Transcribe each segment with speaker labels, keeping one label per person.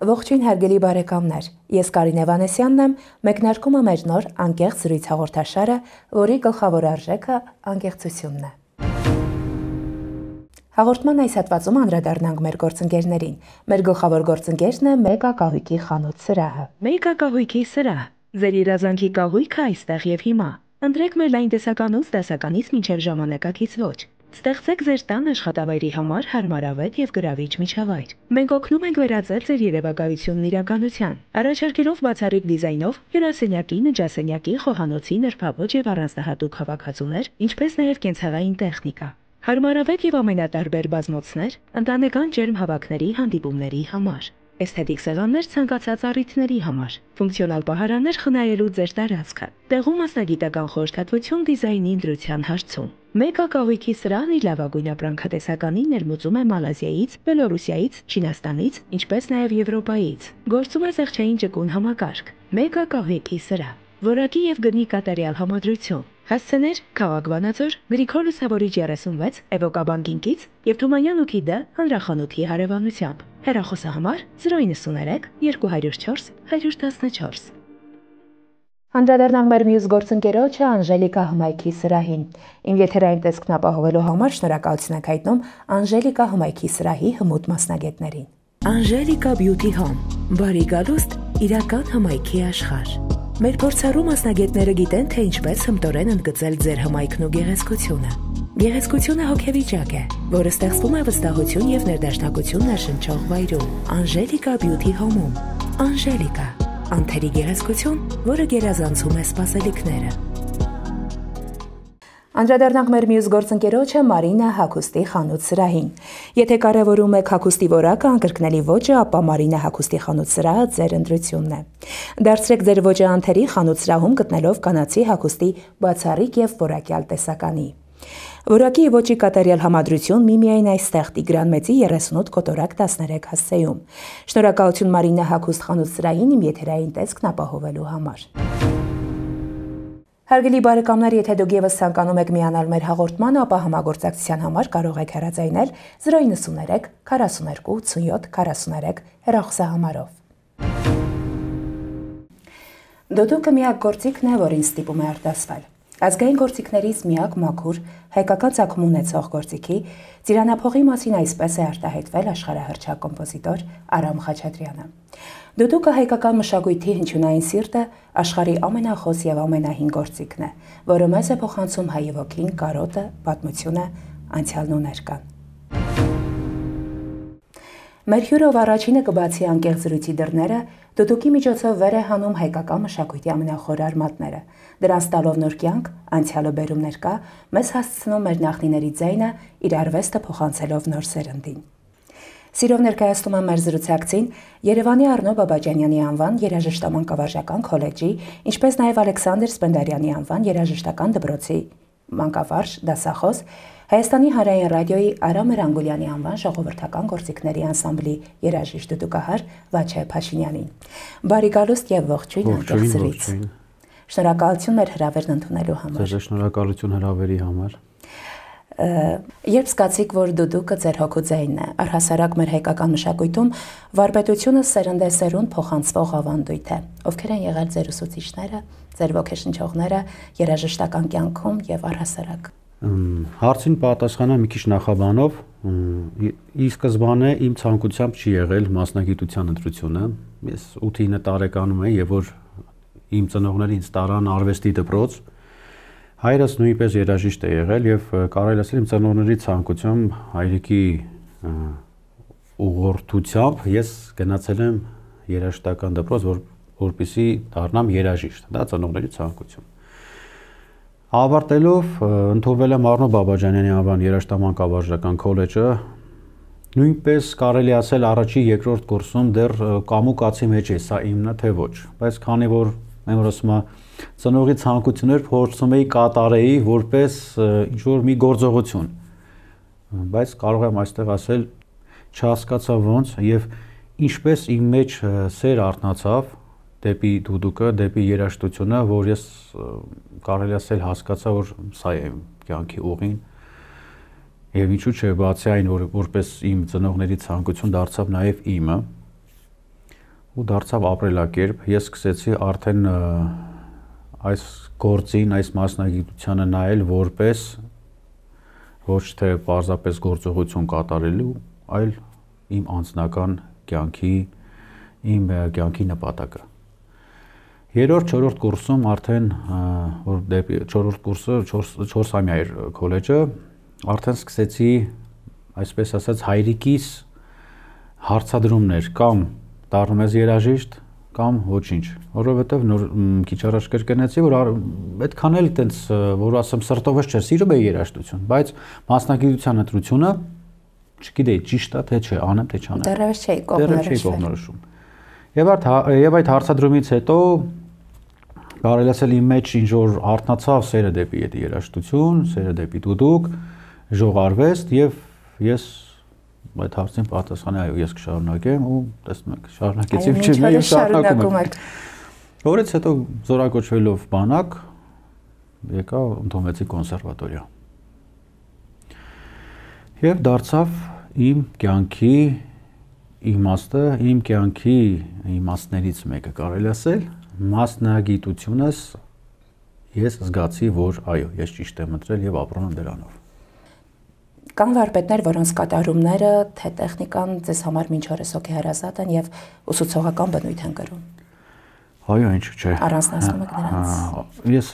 Speaker 1: Ողջույն հարգելի բարեկամներ, ես Կարինե Վանեսյանն եմ, մեկնարկում է մեր նոր անկեղծ զրույց հաղորդաշարը, որի գլխավոր արժեքը անկեղծությունն է։ Հաղորդման այս հատվածում անդրադառնանք մեր գործընկերներին։ Մեր գլխավոր գործընկերն է Մեգա կահույքի խանութ սրահը։
Speaker 2: Մեգա կահույքի սրահ։ Ձեր երազանքի կահույքը այստեղ եւ հիմա։ Ընտրեք մեր լայն տեսականուց դասականից մինչև ժամանակակից ոչ։ Ստեղծեք ձեր տան աշխատավայրի համար հարմարավետ եւ գրավիչ միջավայր։ Մենք օգնում ենք վերածել ձեր երևակայությունն իրականության, առաջարկելով բացառիկ դիզայնով հյուրասենյակի, նջասենյակի, խոհանոցի, նրբավոճ եւ առանձնահատուկ հավաքածուներ, ինչպես նաեւ կենցաղային տեխնիկա։ Հարմարավետ եւ ամենատարբեր բազմոցներ ընտանեկան ջերմ հավաքների հանդիպումների համար։ Էսթետիկ սեղաններ ցանկացած առիթների համար, ֆունկցիոնալ պահարաններ խնայելու ձեր տարածքը, տեղում մասնագիտական խորհրդատվություն դիզայնի ընտրության հարցում։ Մեգա կահույքի սրահն իր լավագույն ապրանքատեսականին ներմուծում է Մալազիայից, Բելոռուսիայից, Չինաստանից, ինչպես նաև Եվրոպայից։ Գործում է զեղչային ճկուն համակարգ։ Մեգա կահույքի սրահ, որակի եւ գնի կատարյալ համադրություն։ Հասցեներ Քաղաք Վանաձոր, Գրիգոր Լուսավորիչ 36, Էվոկաբան Գինկից եւ Թումանյան ու Քիդը հանրախանութի հարևանությամբ։ Հեռախոսահամար 093 204 114։
Speaker 1: Անդրադառնանք մեր մյուս գործընկերոջը Անժելիկա հմայքի սրահին։ Իմ եթերային տեսքն ապահովելու համար շնորհակալություն ենք հայտնում Անժելիկա հմայքի սրահի հմուտ մասնագետներին։
Speaker 2: Անժելիկա Beauty Home, բարի գալուստ իրական հմայքի աշխարհ։ Մեր փորձառու մասնագետները գիտեն, թե ինչպես հմտորեն ընդգծել ձեր հմայքն ու գեղեցկությունը։ Գեղեցկությունը հոգեվիճակ է, որը ստեղծվում է վստահություն եւ ներդաշնակություն ներշնչող վայրում։ Անժելիկա Beauty Home-ում։ Անժելիկա, անթերի գեղեցկություն, որը գերազանցում է սպասելիքները։
Speaker 1: Անդրադառնանք մեր մյուս գործընկերոջը Մարինա հագուստի խանութ սրահին։ Եթե կարևորում եք հագուստի որակը, անկրկնելի ոճը, ապա Մարինա հագուստի խանութ սրահը ձեր ընտրությունն է։ Դարձրեք ձեր ոճը անթերի խանութ սրահում գտնելով կանացի հագուստի բացառիկ եւ որակյալ տեսականի։ Որակի եւ ոճի կատարյալ համադրություն միմիայն այստեղ Տիգրան Մեծի 38 կոտորակ 13 հասցեում։ Շնորհակալություն Մարինա հագուստ խանութ սրահին իմ եթերային տեսքն ապահովելու համար։ Հարգելի բարեկամներ, եթե դուք ևս ցանկանում եք միանալ մեր հաղորդմանը, ապա համագործակցության համար կարող եք հեռացայնել 093 42 87 43 հեռախոսահամարով։ Դուդուկը միակ գործիքն է, որին ստիպում է արտասվել։ Ազգային գործիքներից միակ մաքուր հայկական ծագում ունեցող գործիքի ծիրանափողի մասին այսպես է արտահայտվել աշխարհահռչակ կոմպոզիտոր Արամ Խաչատրյանը։ Դուդուկը հայկական մշակույթի հնչյունային սիրտը, աշխարհի ամենախոս եւ ամենահին գործիքն է, որը մեզ է փոխանցում հայ ոգին, կարոտը, պատմությունը, անցյալն ու ներկան։ Մեր հյուրով առաջինը կբացի անկեղծ զրույցի դռները, դուդուկի միջոցով վեր է հանում հայկական մշակույթի ամենախոր արմատները, դրանց տալով նոր կյանք, անցյալը բերում ներկա, մեզ հասցնում մեր նախնիների ձայնը, իր արվեստը փոխանցելով նոր սերնդին։ Սիրով ներկայացնում եմ մեր զրուցակցին Երևանի Առնո Բաբաջանյանի անվան երաժշտամանկավարժական քոլեջի, ինչպես նաև Ալեքսանդր Սպենդարյանի անվան երաժշտական դպրոցի մանկավարժ, դասախոս, Հայաստանի հանրային ռադիոյի Արամ Երանգուլյանի անվան ժողովրդական գործիքների անսամբլի երաժիշտ դուդուկահար Վաչե Փաշինյանին։ Բարի գալուստ եւ ողջույն անկեղծ զրույց։ Շնորհակալություն մեր հրավերն ընդունելու համար։
Speaker 3: Ձեզ շնորհակալություն հրավերի համար։
Speaker 1: Երբ զգացիք, որ դուդուկը ձեր հոգու ձայնն է, առհասարակ մեր հայկական մշակույթում վարպետությունը սերնդեսերունդ փոխանցվող ավանդույթ է։ Ովքեր են եղել ձեր ուսուցիչները, ձեր ոգեշնչողները երաժշտական կյանքում եւ առհասարակ։
Speaker 3: Հարցին պատասխանեմ մի քիչ նախաբանով, ի սկզբանե իմ ցանկությամբ չի եղել մասնագիտության ընտրությունը։ Ես 8-9 տարեկանում եմ եւ որ իմ ծնողները ինձ տարան արվեստի դպրոց, հայրս նույնպես երաժիշտ է եղել եւ կարելի ասել իմ ծնողների ցանկությամբ հայրիկի ուղղորդությամբ ես գնացել եմ երաժշտական դպրոց, որպեսզի դառնամ երաժիշտ, դա ծնողների ցանկություն։ Ավարտելով ընդունվել եմ Առնո Բաբաջանյանի անվան երաժշտամանկավարժական քոլեջը, նույնպես կարելի ասել առաջի երկրորդ կուրսում դեռ կամուկացի մեջ է, սա իմն է թե ոչ, բայց քանի որ մեմր ասում է ծնողի ցանկություններ փորձում էի կատարեի որպես ինչ-որ մի գործողություն, բայց կարող եմ այստեղ ասել չհասկացա ոնց եւ ինչպես իմ մեջ սեր արթնացավ դեպի դուդուկը, դեպի երաժշտությունը, որ ես կարելի ասել հասկացա, որ սա է կյանքի ուղին եւ ինչու՞ չէ, բացի այն, որ որպես իմ ծնողների ցանկություն դարձավ նաեւ իմը, ու դարձավ ապրելակերպ։ Ես սկսեցի արդեն այս գործին, այս մասնագիտությանը նայել որպես ոչ թե պարզապես գործողություն կատարելու, այլ իմ անձնական կյանքի նպատակը։ Երրորդ, չորրորդ կուրսում արդեն որ դեպի չորրորդ կուրսը 4-ամյա էր քոլեջը, արդեն սկսեցի, այսպես ասած, հայրիկիս հարցադրումներ կամ դառնում ես երաժիշտ կամ ոչինչ, որովհետև նոր քիչ առաջ կրկնեցի, որ այդքան էլ տենց որ ասեմ սրտովս չէր, սիրում էի երաժշտություն, բայց մասնագիտության ընտրությունը չգիտեի ճիշտ է թե չէ, անեմ թե չանեմ։
Speaker 1: Դեռևս չէի կողմնորոշում։
Speaker 3: Եվ այդ հարցադրումից հետո կարելի ասել իմ մեջ ինչ որ արթնացավ սերը դեպի երաժշտություն, սերը դեպի դուդուկ, ժողարվեստ եւ ես այդ հարցին պատասխանը այո, ես կշարունակեմ ու տեսնում եք, շարունակեցի եւ շարունակում եմ։ Որից հետո զորակոչվելով բանակ եկա ընդունվեցի կոնսերվատորիա։ Եվ դարձավ իմ կյանքի իմաստը, իմ կյանքի իմաստներից մեկը կարելի ասել, մասնագիտությունս ես զգացի, որ այո, ես ճիշտ եմ ընտրել եւ ապրում եմ դրանով։
Speaker 1: Կան վարպետներ, որոնց կատարումները թե տեխնիկան ձեզ համար մինչ օրս հոգեհարազատ են եւ ուսուցողական բնույթ են կրում։
Speaker 3: Այո, ինչ չէ։
Speaker 1: Առանձնացնում եք նրանց։
Speaker 3: Ես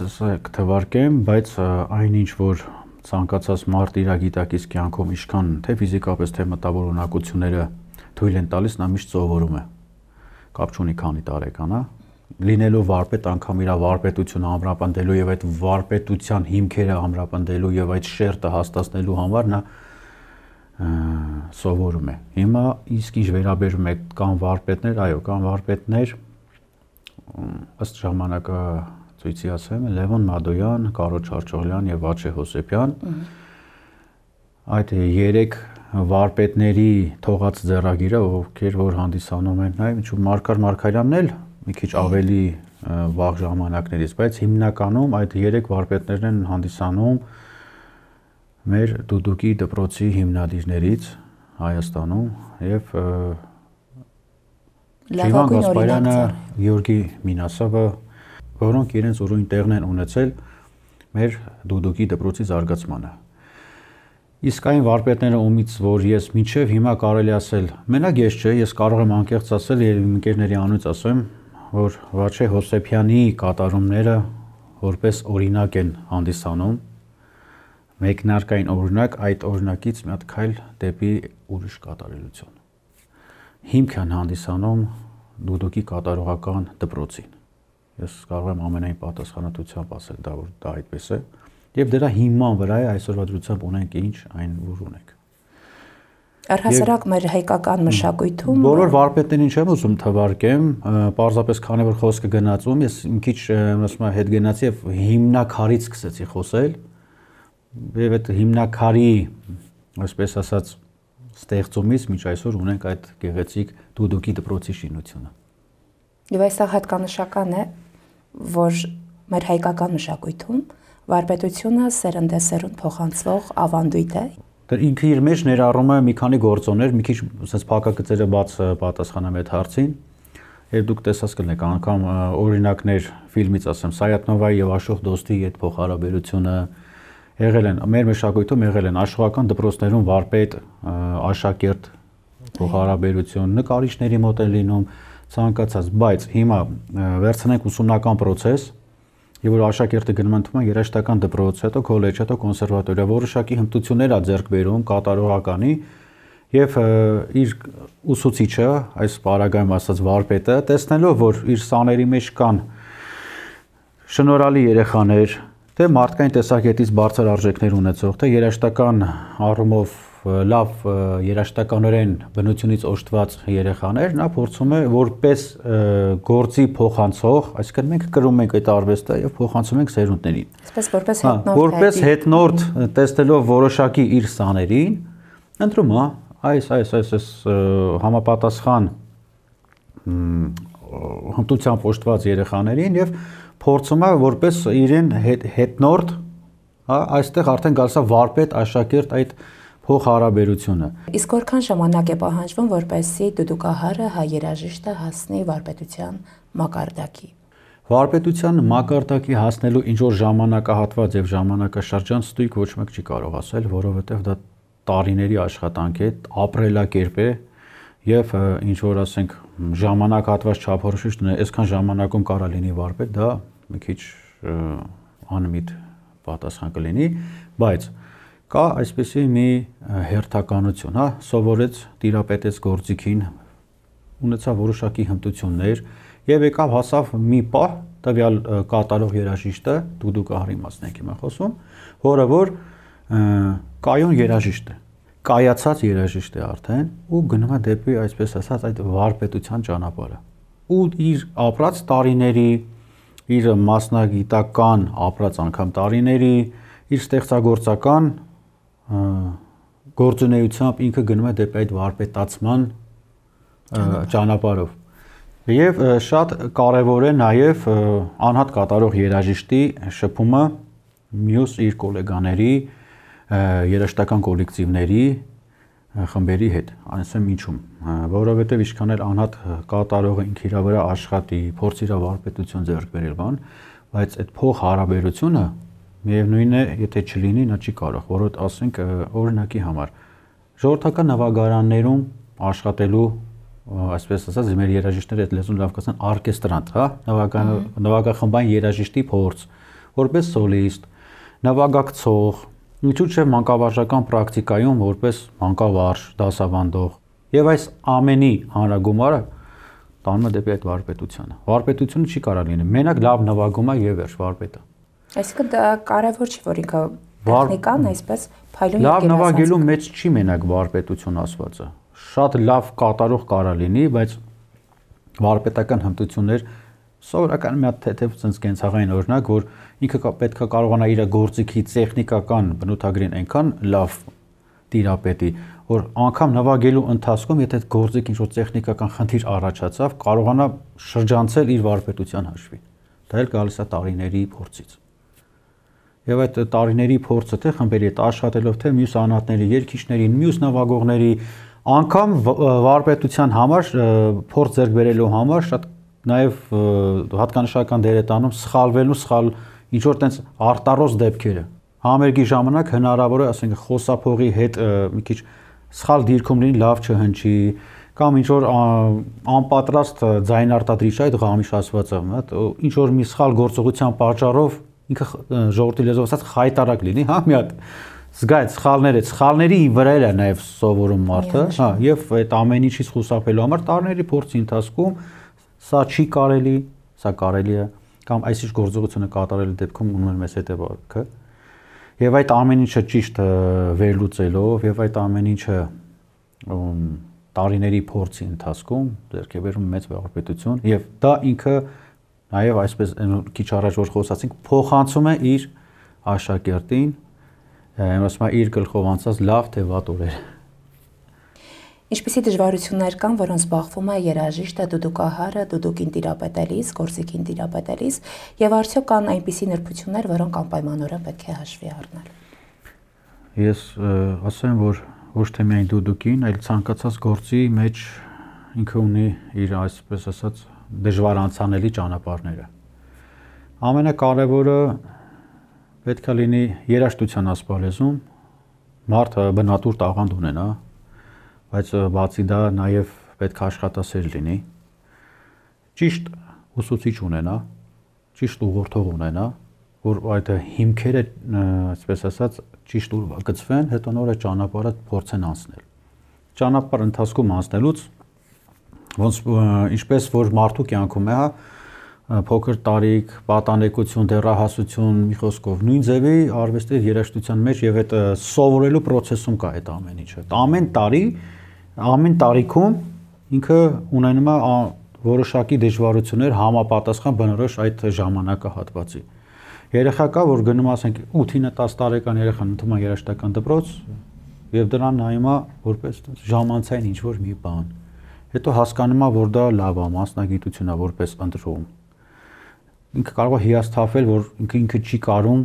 Speaker 3: կթվարկեմ, բայց այնինչ որ ցանկացած մարդ իր գիտակից կյանքում ինչքան թե ֆիզիկապես թե մտավոր ունակությունները թույլ են տալիս, նա միշտ սովորում է։ Կապ չունի քանի տարեկան է։ Լինելով վարպետ, անգամ իր վարպետությունը ամրապնդելու եւ այդ վարպետության հիմքերը ամրապնդելու եւ այդ շերտը հաստատելու համար նա սովորում է։ Հիմա իսկ ինչ վերաբերում է կան վարպետներ, այո, կան վարպետներ, ըստ ժամանակացույցի ասեմ, Լևոն Մադոյան, Կարո Չարչողյան եւ Վաչե Հոսեփյան։ Այդ երեք վարպետների թողած ձեռագիրը, ովքեր որ հանդիսանում են նաեւ ինչ Մարգար Մարգարյանն էլ մի քիչ ավելի վաղ ժամանակներից, բայց հիմնականում այդ երեք վարպետներն են հանդիսանում մեր դուդուկի դպրոցի հիմնադիրներից Հայաստանում եւ Լևոն Ասպարյանը, Գեորգի Մինասովը, որոնք իրենց ուրույն տեղն են ունեցել մեր դուդուկի դպրոցի զարգացմանը։ Իսկ այն վարպետները, ումից որ ես մինչև հիմա կարելի ասել, մենակ ես չէ, ես կարող եմ անկեղծ ասել եւ իմ ընկերների անունից ասեմ, որ Վաչե Հոսեփյանի կատարումները որպես օրինակ են հանդիսանում, մեկնարկային օրինակ, այդ օրինակից մի հատ քայլ դեպի ուրիշ կատարելություն։ Հիմք են հանդիսանում դուդուկի կատարողական դպրոցին։ Ես կարող եմ ամենայն պատասխանատվությամբ ասել դա, որ դա այդպես է, եւ դրա հիման վրա է այսօրվա դրությամբ ունենք ինչ այն որ ունենք։
Speaker 1: Առհասարակ մեր հայկական մշակույթում
Speaker 3: բոլոր վարպետներին չեմ ուզում թվարկեմ, պարզապես քանի որ խոսքը գնացում, ես մի քիչ ասում եմ հետ գնացի եւ հիմնակարից սկսեցի խոսել, եւ այդ հիմնակարի, այսպես ասած, ստեղծումից մինչ այսօր ունենք այդ գեղեցիկ դուդուկի դպրոցի շինությունը։
Speaker 1: Եվ այստեղ հատկանշական է, որ մեր հայկական մշակույթում վարպետությունը սերնդեսերունդ փոխանցվող ավանդույթ է։
Speaker 3: Դա ինքը իր մեջ ներառում է մի քանի գործոններ, մի քիչ ասես փակագծերը բաց պատասխանեմ այդ հարցին, եւ դուք տեսած կլինեք անգամ օրինակներ ֆիլմից ասեմ, Սայաթնովայի եւ Աշոտ Դոստի այդ փոխհարաբերությունը եղել են մեր մշակույթում եղել են աշխուհական դպրոցներում վարպետ, աշակերտ փոխհարաբերություն, նկարիչների մոտ են լինում ցանկացած, բայց հիմա վերցնենք ուսումնական process, եւ որ աշակերտը գնում ընդունում երաժշտական դպրոց, հետո քոլեջ, հետո կոնսերվատորիա, որոշակի հմտություններ ա ձեռք բերում կատարողականի եւ իր ուսուցիչը, այս պարագայում ասած վարպետը, տեսնելով որ իր սաների մեջ կան շնորհալի երեխաներ, թե մարդկային տեսակետից բարձր արժեքներ ունեցող, թե երաժշտական առումով լավ երաժշտականորեն բնությունից օժտված երեխաներ, նա փորձում է որպես գործի փոխանցող, այսինքն մենք կրում ենք այդ արվեստը եւ փոխանցում ենք սերունդներին։
Speaker 1: Այսպես որպես հետնորդ,
Speaker 3: որպես հետնորդ տեսնելով որոշակի իր սաներին, ընտրում է այս համապատասխան հմտությամբ օժտված երեխաներին եւ փորձում է որպես իրեն հետնորդ, այստեղ արդեն գալիս է վարպետ, աշակերտ այդ փոխհարաբերությունը։
Speaker 1: Իսկ որքան ժամանակ է պահանջվում, որպեսզի դուդուկահարը հայ երաժիշտը հասնի վարպետության մակարդակի։
Speaker 3: Վարպետության մակարդակի հասնելու ինչ որ ժամանակահատված եւ ժամանակաշրջան ստույգ ոչ մեկ չի կարող ասել, որովհետեւ դա տարիների աշխատանք է, ապրելակերպ է եւ ինչ որ ասենք ժամանակահատված չափորոշիչ դնե, այսքան ժամանակում կարա լինի վարպետ, դա մի քիչ անմիտ պատասխան կլինի, բայց կա այսպեսի մի հերթականություն, հա, սովորեց, տիրապետեց գործիքին, ունեցավ որոշակի հմտություններ եւ եկավ հասավ մի պահ տվյալ կատարող երաժիշտը, դուդուկահարի մասն ենք հիմա խոսում, որը որ կայուն երաժիշտ է, կայացած երաժիշտ է արդեն ու գնում է դեպի այսպես ասած այդ վարպետության ճանապարհը։ Ու իր ապրած տարիների, իր մասնագիտական ապրած անգամ տարիների, իր ստեղծագործական գործունեությամբ ինքը գնում է դեպի այդ վարպետացման ճանապարհով։ Եվ շատ կարևոր է նաև անհատ կատարող երաժիշտի շփումը մյուս իր գոլեգաների, երաժշտական կոլեկտիվների, խմբերի հետ, ասեմ ինչու՞մ, որովհետև ինչքան էլ անհատ կատարողը ինքը իր վրա աշխատի, փորձի իր վարպետություն ձեռք բերել բան, բայց այդ փոխհարաբերությունը միևնույն է, եթե չլինի, նա չի կարող, որոդ ասենք օրինակի համար ժողովրդական նվագարաններում աշխատելու այսպես ասած մեր երաժիշտները այդ լեզուն լավ կասեն օրկեստրանտ, հա, նվագախմբային երաժիշտի փորձ, որպես սոլիստ, նվագակցող, ինչու՞ չէ մանկավարժական պրակտիկայում որպես մանկավարժ, դասավանդող, եւ այս ամենի հանրագումարը տանում է դեպի այդ վարպետությունը։ Վարպետությունը չի կարող լինի մենակ լավ նվագում է եւ վերջ վարպետը։
Speaker 1: Այսինքն դա կարևոր չի, որ ինքը տեխնիկան այսպես փայլուն
Speaker 3: լավ նվագելու մեջ չի մենակ վարպետություն ասվածը։ Շատ լավ կատարող կարա լինի, բայց վարպետական հմտություններ սովորական մի հատ թեթև ցենց կենցաղային օրինակ, որ ինքը պետք է կարողանա իր գործիքի տեխնիկական բնութագրին այնքան լավ տիրապետի, որ անգամ նվագելու ընթացքում, եթե այդ գործիք ինչ-որ տեխնիկական խնդիր առաջացավ, կարողանա շրջանցել իր վարպետության հաշվին։ Դա էլ գալիս է տարիների փորձից։ Եվ այդ տարիների փորձը թե խմբերի հետ աշխատելով, թե մյուս անհատների, երգիչների, մյուս նվագողների, անգամ վարպետության համար փորձ ձեռք բերելու համար շատ նաև հատկանշական դեր է տանում սխալվելու, ինչ որ տենց արտառոց դեպքերը։ Համերգի ժամանակ հնարավոր է, ասենք, խոսափողի հետ մի քիչ սխալ դիրքում լինի, լավ չհնչի, կամ ինչ որ անպատրաստ ձայն արտադրիչ է այդ ղամիշ ասվածը, ինչ որ մի սխալ գործողության պատճառով ինքը ժողովրդի լեզվով ասած խայտարակ լինի, հա, մի հատ զգա այդ սխալների վրա է նաև սովորում մարդը, հա, եւ այդ ամեն ինչից խուսափելու համար տարիների փորձի ընթացքում սա չի կարելի, սա կարելի է, կամ այսինչ գործողությունը կատարելու դեպքում ունում են մեծ հետևանքը։ Եվ այդ ամեն ինչը ճիշտ վերլուծելով եւ այդ ամեն ինչը տարիների փորձի ընթացքում ձեռք է բերում մեծ վարպետություն եւ դա ինքը նաեւ այսպես քիչ առաջ որ խոսացինք փոխանցում է իր աշակերտին, ասում եմ իր գլխով անցած լավ թե վատ օրեր։
Speaker 1: Ինչպիսի դժվարություններ կան, որոնց բախվում է երաժիշտը դուդուկահարը դուդուկին տիրապետելիս, գործիքին տիրապետելիս, եւ արդյոք կան այնպիսի նրբություններ, որոնք անպայմանորեն պետք է հաշվի առնել։
Speaker 3: Ես ասեմ, որ ոչ թե միայն դուդուկին, այլ ցանկացած գործի մեջ ինքը ունի իր այսպես ասած դժվար անցանելի ճանապարհները։ Ամենակարևորը պետք է լինի երաժշտության ասպարեզում մարդը բնատուր տաղանդ ունենա, բայց բացի դա նաև պետք է աշխատասեր լինի, ճիշտ ուսուցիչ ունենա, ճիշտ ուղղորդող ունենա, որ այդ հիմքերը, այսպես ասած, ճիշտ գծվեն, հետո նոր այդ ճանապարհը փորձեն անցնել։ Ճանապարհ ընթացքում անցնելուց ոնց ինչպես որ մարդու կյանքում է, հա, փոքր տարիք, պատանեկություն, դեռահասություն, մի խոսքով նույն ձևի արվեստի երաժշտության մեջ եւ այդ սովորելու process-ում կա այդ ամեն ինչը։ Ամեն տարիքում ինքը ունենում է որոշակի դժվարություններ համապատասխան բնորոշ այդ ժամանակահատվածի։ Երեխա կա, որ գնում ասենք 8-10 տարեկան երեխան ընդունում է երաժշտական դպրոց եւ դրան նայում է որպես ժամանցային ինչ-որ մի բան։ Հետո հասկանում է, որ դա լավ է, մասնագիտություն է, որպես ընտրում։ Ինքը կարող է հիասթափվել, որ ինքը չի կարում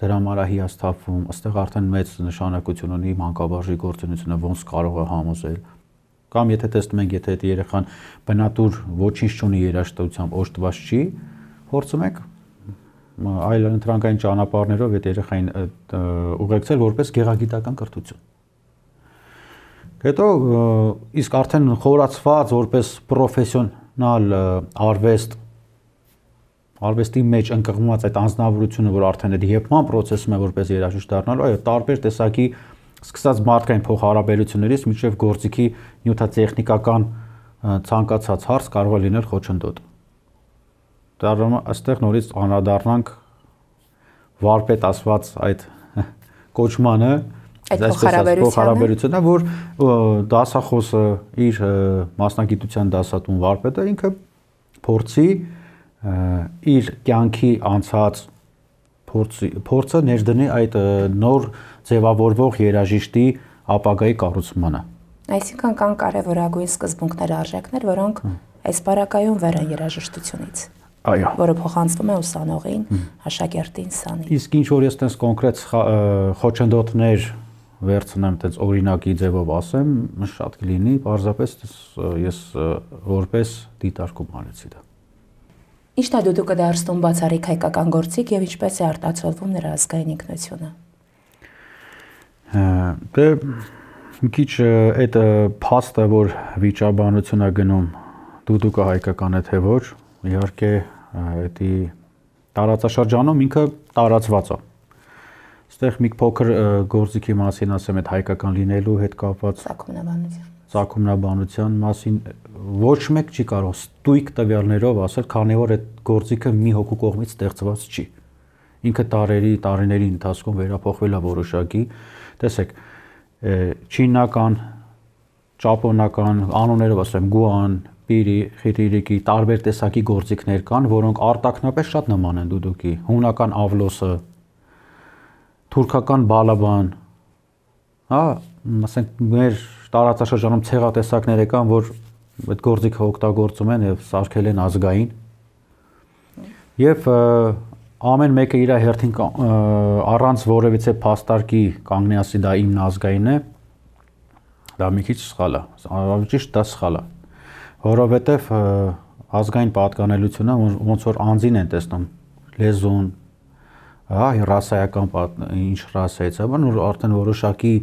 Speaker 3: դրա համար է հիասթափվում, այստեղ արդեն մեծ նշանակություն ունի մանկաբարձի գործունեությունը, ոնց կարող է համոզել։ Կամ եթե տեսնում ենք, եթե այդ երեխան բնատուր ոչինչ չունի երաժշտությամբ, օժտված չի, փորձում ենք այլ ընտրանքային ճանապարհներով այդ երեխային ուղեկցել որպես գեղագիտական կրթություն։ Հետո իսկ արդեն խորացված որպես պրոֆեսիոնալ արվեստի մեջ ընկղմված այդ անձնավորությունը, որ արդեն այդ եփման process-ում է որպես երաժիշտ դառնալու, այո, տարբեր տեսակի սկսած մարդկային փոխհարաբերություններից մինչև գործիքի նյութատեխնիկական ցանկացած հարց կարող է լինել խոչընդոտ։ Դառնում այստեղ նորից անդրադառնանք վարպետ ասված այդ կոչմանը, փոխհարաբերությունը, որ դասախոսը իր մասնագիտության դասատուն վարպետը ինքը փորձի իր կյանքի անցած փորձը ներդնի այդ նոր ձևավորվող երաժիշտի ապագայի կառուցմանը։
Speaker 1: Այսինքն կան կարևորագույն սկզբունքներ, արժեքներ, որոնք այս բարակայում վեր են երաժշտությունից։
Speaker 3: Այո,
Speaker 1: որը փոխանցվում է ուսանողին, աշակերտին, սանին։
Speaker 3: Իսկ ինչ որ ես տես կոնկրետ խոչընդոտներ վերցնեմ, տես օրինակի ձևով ասեմ, շատ կլինի, պարզապես ես որպես դիտարկում անեցի դա։
Speaker 1: Ինչն է դուդուկը դարձնում բացառիկ հայկական գործիք եւ ինչպես է արտացոլվում նրա ազգային ինքնությունը։
Speaker 3: Դե մի քիչ այդ փաստը, որ վիճաբանություն է գնում դուդուկը հայկական է թե ոչ, իհարկե դա տարածաշրջանում ինքը տարածված է։ Այստեղ մի փոքր գործիքի մասին ասեմ, այդ հայկական լինելու հետ կապված ծագումնաբանության մասին ոչ մեկ չի կարող ստույգ տվյալներով ասել, քանի որ այդ գործիքը մի հոգու կողմից ստեղծված չի։ Ինքը տարիների ընթացքում վերափոխվել է որոշակի, տեսեք, չինական, ճապոնական, անուններով ասեմ, գուան, պիրի, խիտիրիկի, տարբեր տեսակի գործիքներ կան, որոնք արտաքնապես շատ նման են դուդուկի, հունական ավլոսը, թուրքական բալաբան, ասենք մեր տարածաշրջանում ցեղատեսակներ կան, որ այդ գործիքը օգտագործում են եւ սարքել են ազգային։ Եվ ամեն մեկը իր հերթին առանց որևիցե փաստարկի կանգնի ասի դա իմն ազգային է, դա մի քիչ սխալ է, ճիշտ դա սխալ է, որովհետեւ ազգային պատկանելությունը ոնց որ անձին են տեսնում, լեզուն, ռասայական ինչ ռասայից է, բան արդեն որոշակի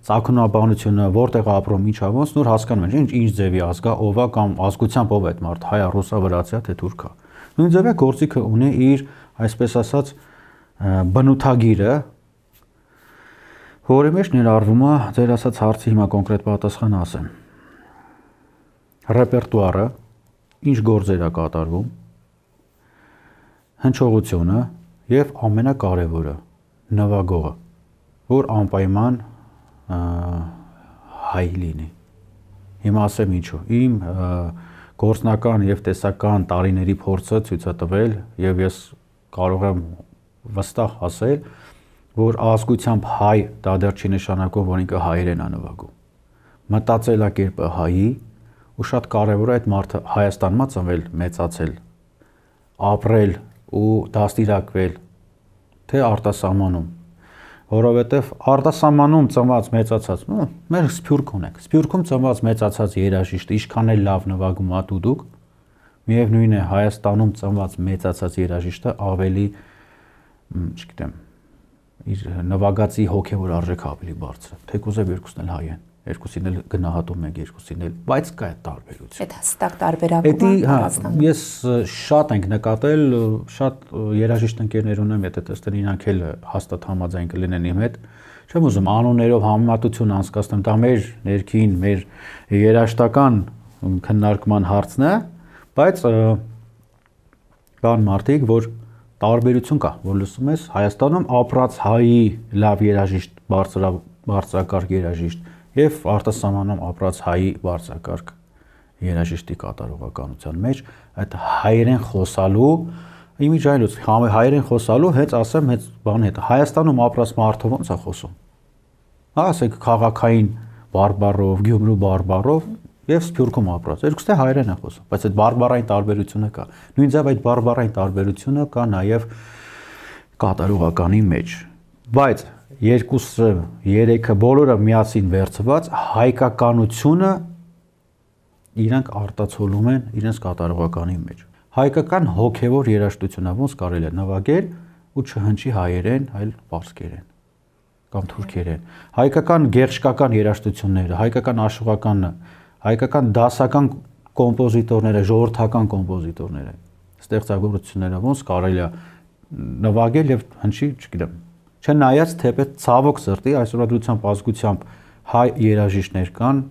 Speaker 3: ծագումնաբանությունը, որտեղ ապրում, ինչ է, ոնց նոր հասկանում են, ինչ ձևի ազգա, ով է կամ ազգությամբ ով է այդ մարդ, հայ, ռուսա, վրացի, թե թուրք է։ Նույն ձևի գործիքը ունի իր, այսպես ասած, բնութագիրը, որի մեջ ներառվում է ձեր ասած հարցի հիմա կոնկրետ պատասխան ասեմ։ Ռեպերտուարը, ինչ գործեր է կատարվում, հնչողությունը եւ ամենակարևորը նվագողը, որ անպայման հայ լինի։ Հիմա ասեմ ինչու։ Իմ գործնական եւ տեսական տարիների փորձը ցույց է տվել եւ ես կարող եմ վստահ ասել, որ ազգությամբ հայ դա դեռ չի նշանակում, որ ինքը հայերեն է նվագում։ Մտածելակերպը հայի ու շատ կարևոր է այդ մարդը Հայաստանում է ծնվել, մեծացել, ապրել ու դաստիարակվել, թե արտասահմանում, որովհետև արտասահմանում ծնված մեծացած, մեր Սփյուռք ունենք, Սփյուռքում ծնված մեծացած երաժիշտը ինչքան էլ լավ նվագում է դուդուկ, միևնույն է Հայաստանում ծնված մեծացած երաժիշտը ավելի, չգիտեմ, իր նվագածի հոգևոր արժեքը ավելի բարձր է, թեկուզ եւ երկուսն էլ հայ են, երկուսին էլ գնահատում ենք, երկուսին էլ, բայց կա այդ տարբերություն։
Speaker 1: Այդ հստակ տարբերակումը
Speaker 3: Հայաստանում։ Ես շատ ենք նկատել, շատ երաժիշտ ընկերներ ունեմ, եթե տեսնեն իրանք էլ հաստատ համաձայն կլինեն իմ հետ։ Չեմ ուզում անուններով համեմատություն անցկացնեմ, դա մեր ներքին, մեր երաժշտական քննարկման հարցն է, բայց կան մարդիկ, որ տարբերություն կա, որ լսում ես Հայաստանում ապրած հայի լավ երաժիշտ, բարձրակարգ երաժիշտ եւ արտասահմանում ապրած հայի բարձրակարգ երաժիշտի կատարողականության մեջ այդ հայերեն խոսալու իմիջայլուց հայերեն խոսալու հենց ասեմ հենց բան հետ Հայաստանում ապրած մարդը ոնց է խոսում ասեք քաղաքային բարբառով Գյումրու բարբառով եւ Սփյուռքում ապրած երկուսն էլ հայերեն են խոսում բայց այդ բարբառային տարբերությունը կա նույն ձև այդ բարբառային տարբերությունը կա նաեւ կատարողականի մեջ Բայց երկուսը, երեքը բոլորը միասին վերցված հայկականությունը իրանք արտացոլում են իրենց կատարողականի մեջ։ Հայկական հոգևոր երաժշտությունը ոնց կարելի է նվագել ու չհնչի հայերեն, այլ պարսկերեն կամ թուրքերեն։ Հայկական գեղշկական երաժշտությունները, հայկական աշուղականը, հայկական դասական կոմպոզիտորները, ժողովրդական կոմպոզիտորները, ստեղծագործությունները ոնց կարելի է նվագել եւ հնչի, չգիտեմ, չնայած թեպետ ցավոք սրտի այսօրվա դրությամբ ազգությամբ հայ երաժիշտներ կան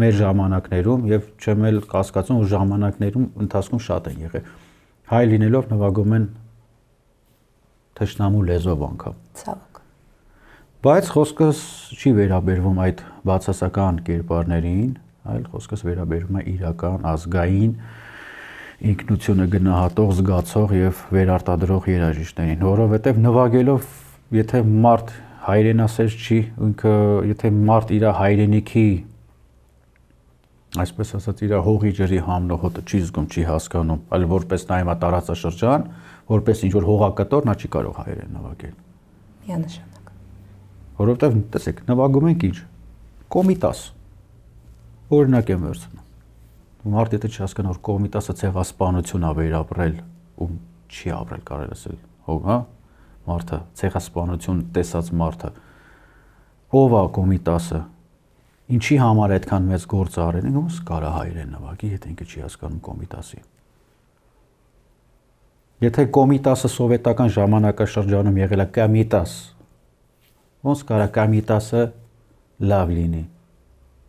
Speaker 3: մեր ժամանակներում եւ չեմ էլ կասկածում որ ժամանակներում ընթացքում շատ են եղել հայ լինելով նվագում են թշնամու լեզվով անգամ
Speaker 1: Ցավոք։
Speaker 3: բայց խոսքս չի վերաբերվում այդ բացասական կերպարներին, այլ խոսքս վերաբերվում է իրական ազգային ինքնությունը գնահատող, զգացող եւ վերարտադրող երաժիշտներին, որովհետեւ նվագելով, եթե մարդ հայրենասեր չի, ինքը եթե մարդ իր հայրենիքի այսպես ասած իր հողի ջրի համնոհոտը չի զգում, չի հասկանում, այլ որպես նայում է տարածաշրջան, որպես ինչ որ հողակտոր, նա չի կարող հայերեն նվագել։
Speaker 1: Միանշանակ։
Speaker 3: Որովհետեւ տեսեք, նվագում ենք ինչ։ Կոմիտաս։ Օրինակ եմ վերցնում։ Մարդ եթե չհասկանա որ կոմիտասը ցեղասպանություն է վերապրել ու չի ապրել կարելի ասել, հա, մարդը ցեղասպանություն տեսած մարդը ով է կոմիտասը ինչի համար այդքան մեծ գործ արել են ոնց կարա հայերեն նվագի եթե ինքը չի հասկանում կոմիտասի եթե կոմիտասը սովետական ժամանակաշրջանում եղել է կամիտաս ոնց կարա կամիտասը լավ լինի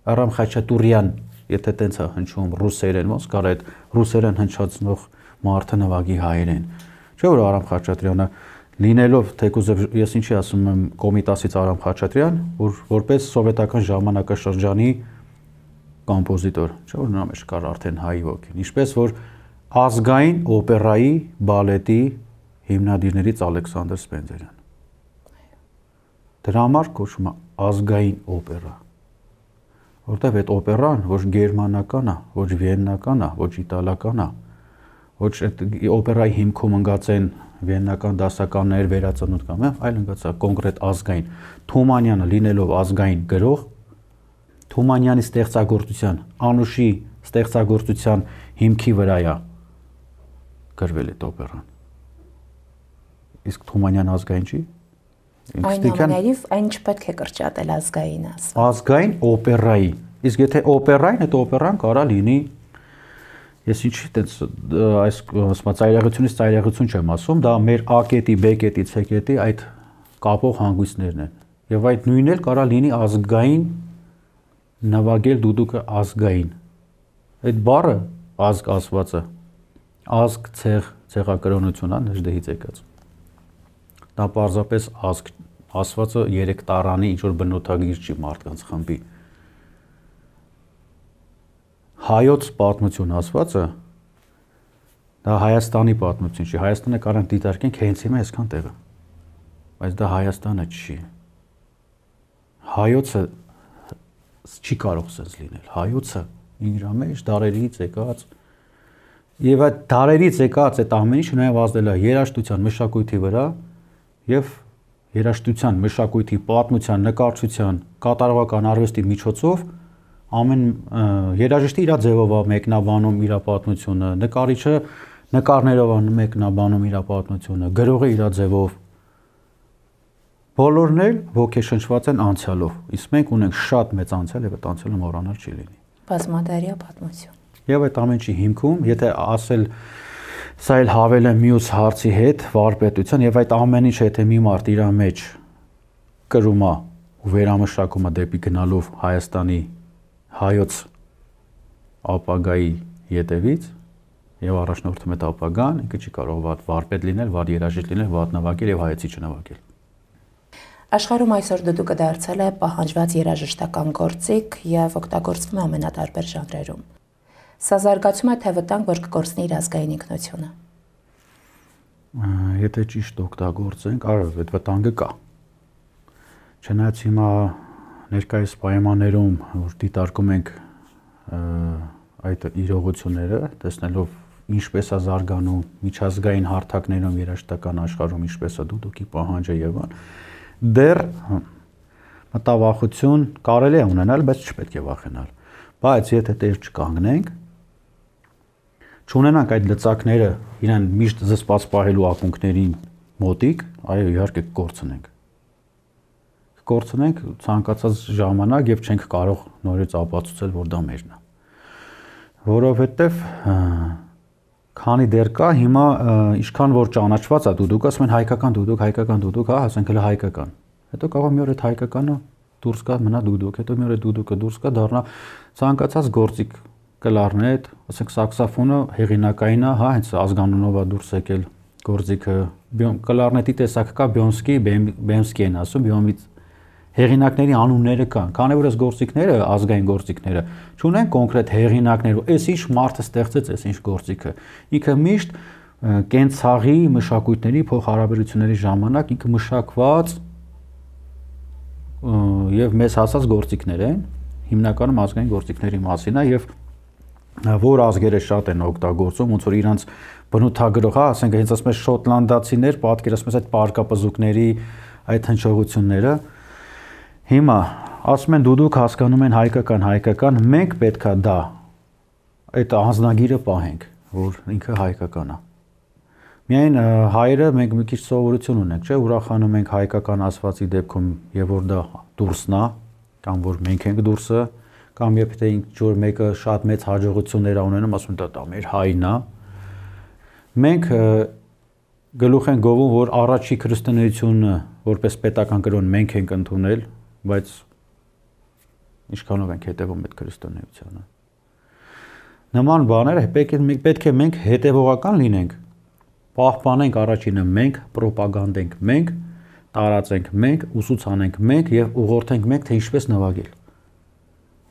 Speaker 3: Արամ Խաչատուրյան եթե տենց է հնչում ռուսերեն ոնց կարա այդ ռուսերեն հնչացնող մարդը նվագի հայերեն չէ՞ որ Արամ Խաչատրյանը լինելով թեկուզ ես ինչի ասում եմ կոմիտասից Արամ Խաչատրյան որ որպես սովետական ժամանակաշրջանի կոմպոզիտոր չէ՞ որ նա մեջ կար արդեն հայ ոգին ինչպես որ ազգային օպերայի բալետի հիմնադիրներից Ալեքսանդր Սպենդիարյան դրա համար կոչվում է ազգային օպերա որտեվ այդ օպերան ոչ գերմանական է, ոչ վիեննական է, ոչ իտալական է, ոչ այդ օպերայի հիմքում ընկած են վիեննական դասականներ վերածնունդ կամ այլ ընկած է կոնկրետ ազգային։ Թումանյանը լինելով ազգային գրող, Թումանյանի ստեղծագործության, Անուշի ստեղծագործության հիմքի վրա է գրվել այդ օպերան։ Իսկ Թումանյան ազգային չի։
Speaker 1: Այնուամենայնիվ այն չպետք է կրճատել ազգային ասում։
Speaker 3: Ազգային օպերայի։ Իսկ եթե օպերային, այդ օպերան կարա լինի ես ինչի տենց այս ծայրահեղությունից ծայրահեղություն չեմ ասում, դա մեր A կետի, B կետի, C կետի այդ կապող հանգույցներն են։ Եվ այդ նույնն էլ կարա լինի ազգային նվագել դուդուկը ազգային։ Այդ բառը ազգ ասվածը ազգ ցեղ ցեղակրոնությունն է նժդեհից եկած։ Դա պարզապես ազգ ասվածը 3 տարանի ինչ որ բնութագիր չի մարդկանց խմբի։ Հայոց պատմություն ասվածը դա Հայաստանի պատմություն չի։ Հայաստանը կարան դիտարկենք հենց հիմա այսքան տեղը։ Բայց դա Հայաստանը չի։ Հայոցը չի կարող sense լինել։ Հայոցը իր մեջ դարերից եկած եւ այդ դարերից եկած այդ ամեն ինչը նաեւ ազդել է երաժշտության մշակույթի վրա եւ երաժշտության, մշակույթի, պատմության, նկարչության, կատարողական արվեստի միջոցով ամեն երաժիշտը իր ձևով է մեկնաբանում իր պատմությունը, նկարիչը նկարներով է մեկնաբանում իր պատմությունը, գրողը իր ձևով բոլորն էլ ոգեշնչված են անցյալով, իսկ մենք ունենք շատ մեծ անցյալ եւ այդ անցյալը մոռանալ չի լինի։
Speaker 1: Բազմադարյա պատմություն։
Speaker 3: Եվ այդ ամեն ինչի հիմքում, եթե ասել սա էլ հավել է մյուս հարցի հետ վարպետության եւ այդ ամեն ինչը եթե մի մարդ իր մեջ կրում է ու վերամշակում է դեպի գնալով Հայաստանի հայոց ապագայի յետևից եւ առաջնորդում այդ ապագան, ինքը չի կարող վատ վարպետ լինել, վատ երաժիշտ լինել, վատ նվագել եւ հայեցի չնվագել։
Speaker 1: Աշխարհում այսօր դուդուկը դարձել է պահանջված երաժշտական գործիք եւ օգտագործվում է ամենատարբեր ժանրերում։ Սա զարգացում է թե վտանգ, որ կկորցնի իր ազգային ինքնությունը։
Speaker 3: Եթե ճիշտ օգտագործենք, արավ այդ վտանգը կա։ Չնայած հիմա ներկայիս պայմաններում որ դիտարկում ենք այդ իրողությունները, տեսնելով ինչպես է զարգանում միջազգային հարթակներում երաժշտական աշխարհում, ինչպես է դուդուկի պահանջը եւ այլն, դեռ մտավախություն կարելի է ունենալ, բայց չպետք է վախենալ։ Բայց եթե տեր չկանգնենք, չունենանք այդ լծակները իրեն միշտ զսպած պահելու ակունքներին մոտիկ, այո, իհարկե կկորցնենք ցանկացած ժամանակ եւ չենք կարող նորից ապացուցել, որ դա մերն է։ Որովհետեւ քանի դեռ կա հիմա ինչքան որ ճանաչված է դուդուկը, ասում են հայկական դուդուկ, հա, ասենք հələ հայկական։ Հետո կարող է մի օր այդ հայկականը դուրս գա, մնա դուդուկ, հետո մի օր այդ դուդուկը դուրս գա, դառնա ցանկացած գործիք կլարնետ, ասենք սաքսոֆոնը հեղինակային է, հա, հենց ազգանունով է դուրս եկել գործիքը, կլարնետի տեսակ կա, Բեմսկի են ասում, Բյոմից հեղինակների անունները կան, քանի որ այս գործիքները, ազգային գործիքները, չունեն կոնկրետ հեղինակներ, այս ինչ մարդը ստեղծեց, այս ինչ գործիքը, ինքը միշտ կենցաղի մշակույթների փոխհարաբերությունների ժամանակ ինքը մշակված եւ մեզ հասած գործիքներ են, հիմնականում ազգային գործիքների մասին է եւ որ ազգերը շատ են օգտագործում, ոնց որ իրանց բնութագրող, հա, ասենք հենց ասում ես շոտլանդացիներ, պատկերացնում ես այդ պարկապզուկների այդ հնչողությունները։ Հիմա ասում են դուդուկ հասկանում են հայկական, մենք պետքա դա այդ անձնագիրը պահենք, որ ինքը հայկական է։ Միայն հայերը մենք մի քիչ սովորություն ունենք, չէ, ուրախանում ենք հայկական ասվածի դեպքում, եւ որ դա դուրսն է, կամ որ մենք ենք դուրսը, կամ երբ թե ինչ-որ մեկը շատ մեծ հաջողություններ ունենում, ասում դա մեր հայն է։ Մենք գլուխ են գովում, որ առաջի քրիստոնեությունը որպես պետական կրոն մենք ենք ընդունել, բայց ինչքանով ենք հետևում այդ քրիստոնեությանը։ Նման բաները պետք է մենք հետևողական լինենք, պահպանենք առաջինը մենք, պրոպագանդենք մենք, տարածենք մենք, ուսուցանենք մենք եւ ուղղորդենք մենք, թե ինչպես նվագել։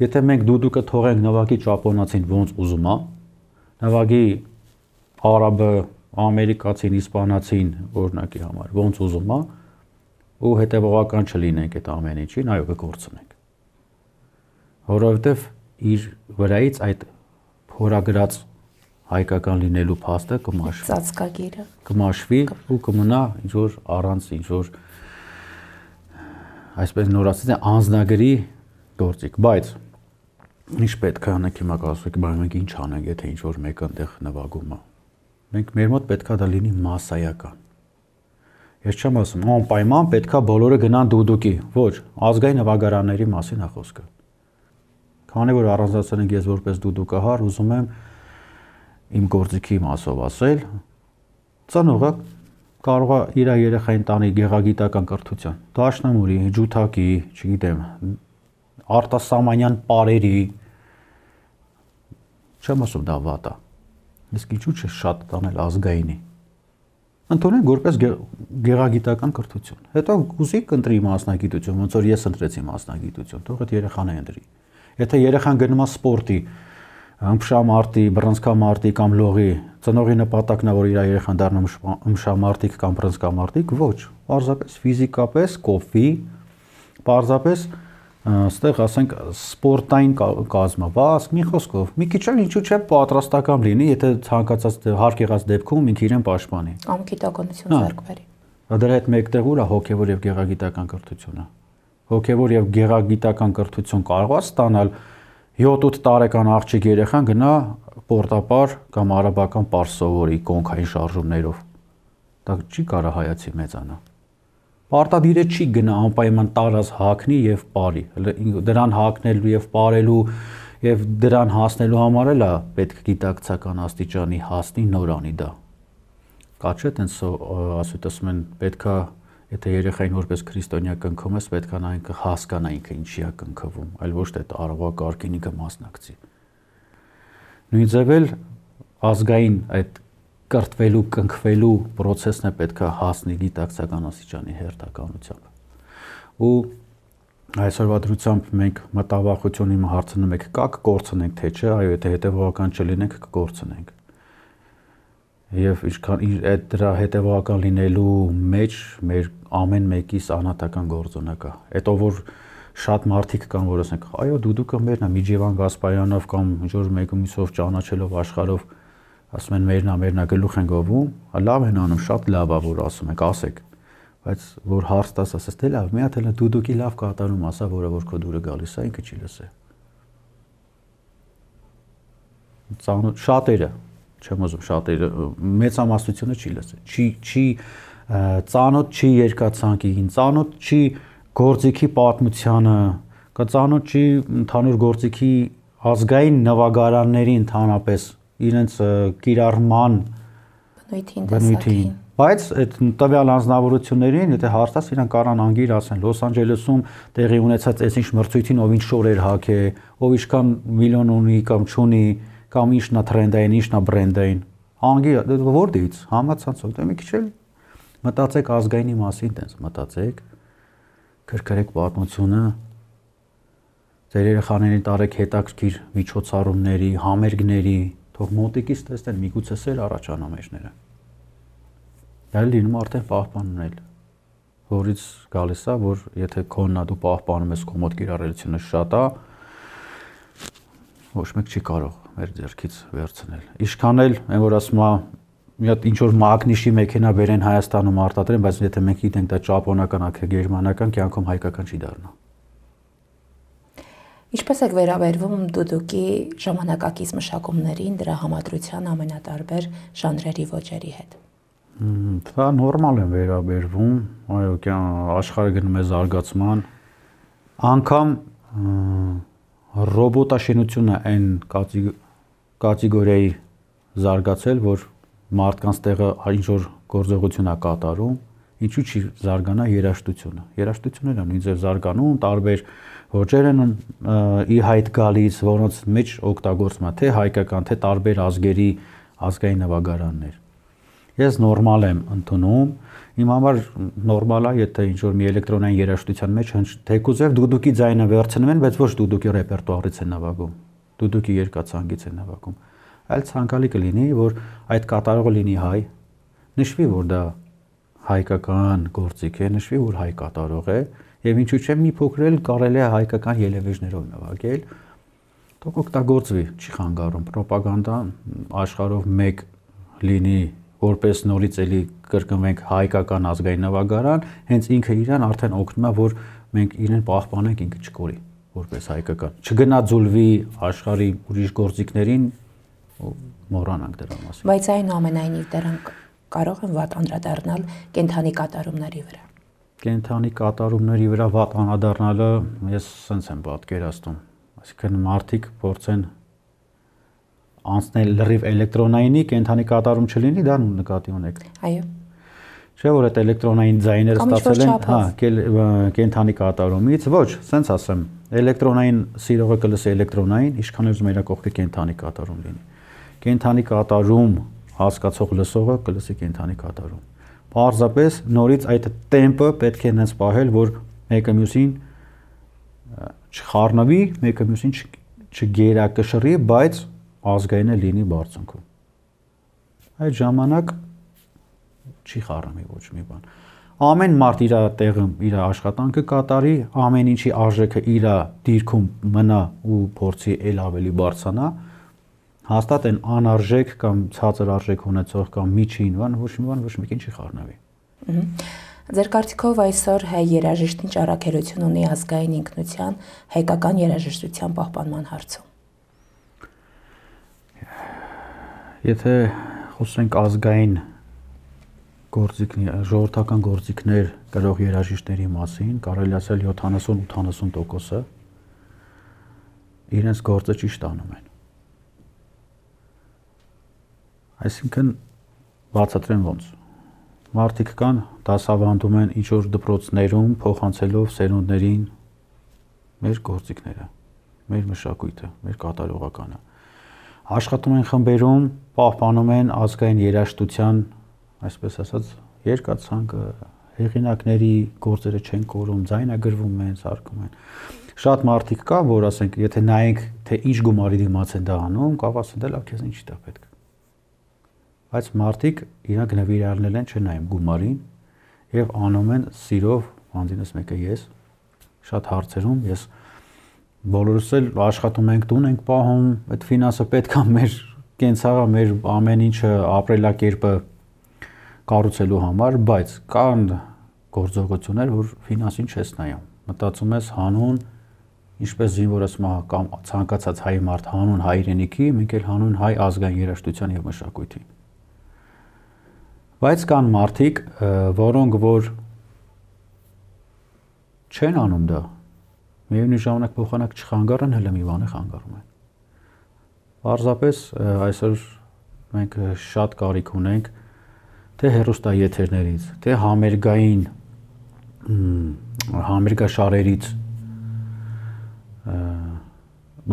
Speaker 3: Եթե մենք դուդուկը թողենք նվագի ճապոնացին ոնց ուզում է, նվագի արաբը, ամերիկացին, իսպանացին օրինակի համար ոնց ուզում է, ու հետևողական չլինենք այդ ամեն ինչին, այո, կկորցնենք։ Որովհետեւ իր վրայից այդ փորագրած հայկական լինելու փաստը կմաշվի։
Speaker 1: Ծածկագիրը
Speaker 3: կմաշվի ու կմնա ինչ որ առանց ինչ որ այսպես նորացած անձնագրի գործիք, բայց ինչ պետք է անենք հիմա ասեք, բայց մենք ինչ անենք, եթե ինչ որ մեկը այնտեղ նվագում է։ Մենք մեր մոտ պետքա դա լինի մասսայական։ Ես չեմ ասում, անպայման պետքա բոլորը գնան դուդուկի, ոչ, ազգային նվագարանների մասին է խոսքը։ Քանի որ առանձնացել ենք ես որպես դուդուկահար, ուզում եմ իմ գործիքի մասով ասել, ծնողը կարող է իր երեխային տանի գեղագիտական կրթության, դաշնամուրի, ջութակի, չգիտեմ, արտասահմանյան պարերի, չեմ ասում դա վատ է, իսկ ինչու՞ չէ շատ տանել ազգայինի, ընդունենք որպես գեղագիտական կրթություն, հետո ուզի կընտրի մասնագիտություն, ոնց որ ես ընտրեցի մասնագիտություն, թող այդ երեխան ընտրի, եթե երեխան գնում է սպորտի, ըմբշամարտի, բռնցքամարտի կամ լողի, ծնողի նպատակն է որ իր երեխան դառնա ըմբշամարտիկ կամ բռնցքամարտիկ, ոչ, պարզապես ֆիզիկապես կոփվի, պարզապես այստեղ ասենք սպորտային կազմված, մի խոսքով, մի քիչ էլ ինչու՞ չէ պատրաստական լինի, եթե ցանկացած հարկ եղած դեպքում ինքը իրեն պաշտպանի։
Speaker 1: Կամ գիտականություն ձեռք բերի։
Speaker 3: Դրա հետ մեկտեղ ուր է հոգևոր եւ գեղագիտական կրթությունը։ Հոգևոր եւ գեղագիտական կրթություն կարող է ստանալ 7-8 տարեկան աղջիկ երեխան գնա պորտապար կամ արաբական պարս սովորի կոնքային շարժումներով։ Դա չի կարա հայացի մեծանա։ Պարտադիրը չի գնա անպայման տարած հակնի եւ բարի։ Դրան հակնելու եւ բարելու եւ դրան հասնելու համար էլ է պետք գիտակցական աստիճանի հասնի նորանի դա։ Կա չէ տենց ասում են պետքա եթե երեխային որպես քրիստոնյա կնքում ես, պետք է նա ինքը հասկանա ինքը ինչի է կնքվում, այլ ոչ թե տարողակարգին ինքը մասնակցի։ Նույն ձև էլ ազգային այդ կրթվելու, կնքվելու process-ն է պետք է հասնի գիտակցական աստիճանի հերթականությամբ։ Ու այսօրվա դրությամբ մենք մտավախություն իմը հարցնում եք, կա կկորցնենք թե չէ, այո, եթե հետևողական չլինենք, կկորցնենք։ Եվ ինչքան այդ դրա հետևողական լինելու մեջ մեր ամեն մեկիս անհատական գործունակ է։ Հետո որ շատ մարդիկ կան, որ ասենք, այո, դուդուկը մերն է, Միջևան Գասպարյանով կամ ինչ որ մեկը մյուսով ճանաչելով աշխարհով ասում են մերնա գլուխ են գովում, լավ են անում, շատ լավ է որ ասում եք, ասեք, բայց որ հարց տաս ասես, դե լավ, մի հատ էլ դուդուկի լավ կատարում ասա, որը որ քո դուրը գալիս է, ինքը չի լսե։ Ծանոթ շատերը, չեմ ուզում շատերը, մեծամասնությունը չի լսե, չի ծանոթ չի երկացանկին, ծանոթ չի գործիքի պատմությանը, կա ծանոթ չի ընդհանուր գործիքի ազգային նվագարանների ընդհանրապես իրենց կիրառման բնույթին, բայց այդ տվյալ անձնավորություններին, եթե հարցած իրանք կարան անգիր ասեն, Լոս Անջելեսում տեղի ունեցած այս ինչ մրցույթին ով ինչ շորեր հագե, ով ինչքան միլիոն ունի կամ չունի, կամ ինչն է թրենդային, ինչն է բրենդային, անգիր որտեղից, համացանցով, դե մի քիչ էլ մտածեք ազգայինի մասին, տենց մտածեք, քրքրեք պատմությունը, ձեր երեխաներին տարեք հետաքրքիր միջոցառումների, համերգների, թող մոտիկից տեսնեն, միգուցե սեր առաջանա մեջները։ Դա լինում արդեն պահպանն էլ, որից գալիս է, որ եթե քոննա դու պահպանում ես քո մոտ կիրառելիությունը շատ է, ոչ մեկ չի կարող մեր ձեռքից վերցնել։ Ինչքան էլ այն որ ասում է, մի հատ ինչ որ մագնիշի մեքենա բերեն Հայաստանում արտադրեն, բայց եթե մենք գիտենք դա ճապոնական, ակե գերմանական, կյանքում հայկական չի դառնա։
Speaker 1: Ինչպես եք վերաբերվում դուդուկի ժամանակակից մշակումներին, դրա համադրության ամենատարբեր ժանրերի ոճերի հետ։
Speaker 3: Դա նորմալ են վերաբերվում, այո, աշխարհը գնում է զարգացման, անգամ ռոբոտաշինությունը այն կատեգորիայի զարգացել, որ մարդկանց տեղը ինչ որ գործողություն է կատարում, ինչու չի զարգանա երաժշտությունը։ Երաժշտությունն է ինձ զարգանում, տարբեր ոճեր են ի հայտ գալիս, որոնց մեջ օգտագործվում է թե հայկական, թե տարբեր ազգերի ազգային նվագարաններ։ Ես նորմալ եմ ընդունում, իմ համար նորմալ է, եթե ինչ որ մի էլեկտրոնային երաժշտության մեջ թեկուզև դուդուկի ձայնը վերցնում են, բայց ոչ դուդուկի ռեպերտուարից են նվագում, դուդուկի երկացանկից են նվագում, այլ ցանկալի կլինի, որ այդ կատարողը լինի հայ, նշվի, որ դա հայկական գործիք է, նշվի, որ հայ կատարող է, եւ ինչու՞ չէ մի փոքր էլ կարելի է հայկական ելևէջներով նվագել, թող օգտագործվի, չի խանգարում, ռոպագանդան աշխարհով մեկ լինի, որպես նորից էլի կրկնվենք հայկական ազգային նվագարան, հենց ինքը իրան արդեն օգնում է, որ մենք իրեն պահպանենք, ինքը չկորի, որպես հայկական, չգնաձուլվի աշխարհի ուրիշ գործիքներին, մոռանանք դրա մասին։
Speaker 1: Բայց այնուամենայնիվ դրանք կարող են վատ անդրադառնալ կենթանի կատարումների վրա։
Speaker 3: Կենթանի կատարումների վրա վատ անդրադառնալը ես սենց եմ պատկերացնում, այսինքն մարդիկ փորձեն անցնել լրիվ էլեկտրոնայինի, կենթանի կատարում չլինի, դա նկատի ունեք։
Speaker 1: Այո։
Speaker 3: Չէ՞ որ այդ էլեկտրոնային ձայները ստացել են, կենթանի կատարումից, ոչ, սենց ասեմ, էլեկտրոնային սիրողը կլսի էլեկտրոնային, ինչքան էլ մեր կողքը կենթանի կատարում լինի։ Կենթանի կատարում հասկացող լսողը կլսի կենթանի կատարում։ Պարզապես նորից այդ տեմպը պետք է հենց պահել, որ մեկը մյուսին չխառնվի, մեկը մյուսին չգերակշռի, բայց ազգայինը լինի բարձունքում։ Այդ ժամանակ չի խառնվի ոչ մի բան։ Ամեն մարդ իր տեղը, իր աշխատանքը կատարի, ամեն ինչի արժեքը իր դիրքում մնա ու փորձի ել ավելի բարձրանա, հաստատ են անարժեք կամ ցածր արժեք ունեցող կամ միջին բան, ոչ մի բան ոչ մեկին չի խառնվի։
Speaker 1: Ձեր կարծիքով այսօր հայ երաժիշտին ճառագերություն ունի ազգային ինքնության, հայկական երաժշտության պահպանման հարցում։ Եթե
Speaker 3: խոսենք ազգային գործիքներ, ժողովրդական գործիքներ կրող երաժիշտների մասին, կարելի ասել 70-80%-ը իրենց գործը ճիշտ անում են։ Այսինքն բացատրեմ ոնց։ Մարդիկ կան, դասավանդում են ինչ-որ դպրոցներում, փոխանցելով սերունդներին մեր գործիքները, մեր մշակույթը, մեր կատարողականը։ Աշխատում են խմբերում, պահպանում են ազգային երաժշտության, այսպես ասած, երկացանկը, հեղինակների գործերը չեն կորում, ձայնագրվում են, սարքում են։ Շատ մարդիկ կա, որ ասենք, եթե նայենք, թե ինչ գումարի դիմաց են դա անում, կարող ասեն, դե լավ, քեզ ինչի դա պետք։ Բայց մարդիկ իրանք նվիրալնել են չնայում գումարին եւ անում են սիրով, անձինս մեկը ես, շատ հարցերում ես բոլորս էլ աշխատում ենք, տուն ենք պահում, այդ ֆինանսը պետք է մեր կենցաղը մեր ամեն ինչը ապրելակերպը կառուցելու համար, բայց կան գործողություններ, որ ֆինանսին չես նայում։ Մտածում ես հանուն, ինչպես զինվորս կամ ցանկացած հայ մարդ հանուն հայ իրենիքի, մենք էլ հանուն հայ ազգային երաժշտության եւ մշակույթի։ Բայց կան մարդիկ, որոնք որ չեն անում դա, միևնույն ժամանակ փոխանակ չխանգարեն, հələ մի բան է խանգարում են։ Պարզապես այսօր մենք շատ կարիք ունենք թե հեռուստաեթերներից, թե համերգաշարերից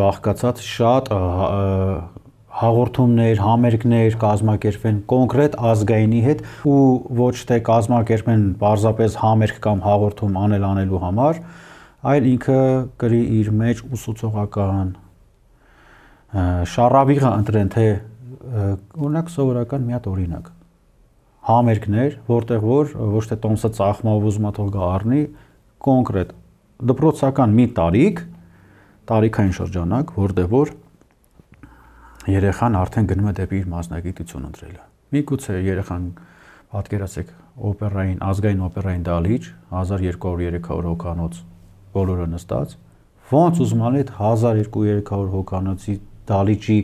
Speaker 3: բաղկացած շատ հաղորդումներ, համերգներ կազմակերպեն կոնկրետ ազգայինի հետ ու ոչ թե կազմակերպեն պարզապես համերգ կամ հաղորդում անելու համար, այլ ինքը կրի իր մեջ ուսուցողական շարավիղը ընտրեն, թե օրինակ սովորական մի հատ օրինակ համերգներ, որտեղ որ ոչ թե տոմսը ծախմով ուզում ա թող գա առնի, կոնկրետ դպրոցական մի տարիքային շրջանակ, որտեղ որ երեխան արդեն գնում է դեպի իր մասնագիտություն ընտրելը։ Միգուցե երեխան պատկերացեք օպերային, ազգային օպերային դահլիճ 1200-300 հոգանոց բոլորը նստած, ոնց ուզում անի այդ 1200-300 հոգանոցի դահլիճի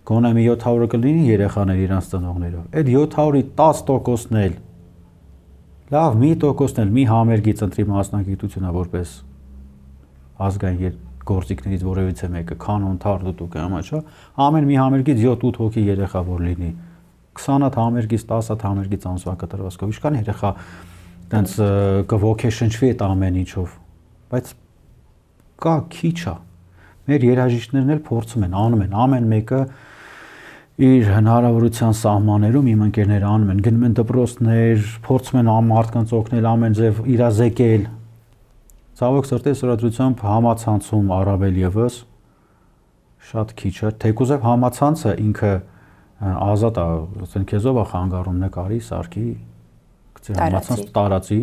Speaker 3: գոնե մի 700-ը կլինի երեխաներ իրանց ծնողներով։ Այդ 700-ի 10%-ն էլ լավ, մի 1%-ն էլ մի համերգից ընտրի մասնագիտությունը որպես ազգային գործիքներից որևիցե մեկը, կանոն, թարդուտուկ, ամաչա, ամեն մի համերգից 7-8 հոգի երեխա որ լինի, 20 հատ համերգից 10 հատ համերգից ամսվա կտրվածքով, ինչքան երեխա տենց կվոքեշնչվի այդ ամեն ինչով, բայց կա քիչ է։ Մեր երաժիշտներն էլ փորձում են, անում են, ամեն մեկը իր հնարավորության սահմաններում իմ ընկերները անում են, գնում են դպրոցներ, փորձում են մարդկանց օգնել, ամեն ձև իրազեկել։ Ցավոք սրտի սրադրությամբ համացանցում առավել եւս շատ քիչ է, թեկուզև համացանցը ինքը ազատ է, ասեն քեզով է խանգարում նկարի, սարքի, գցի համացանց տարածի,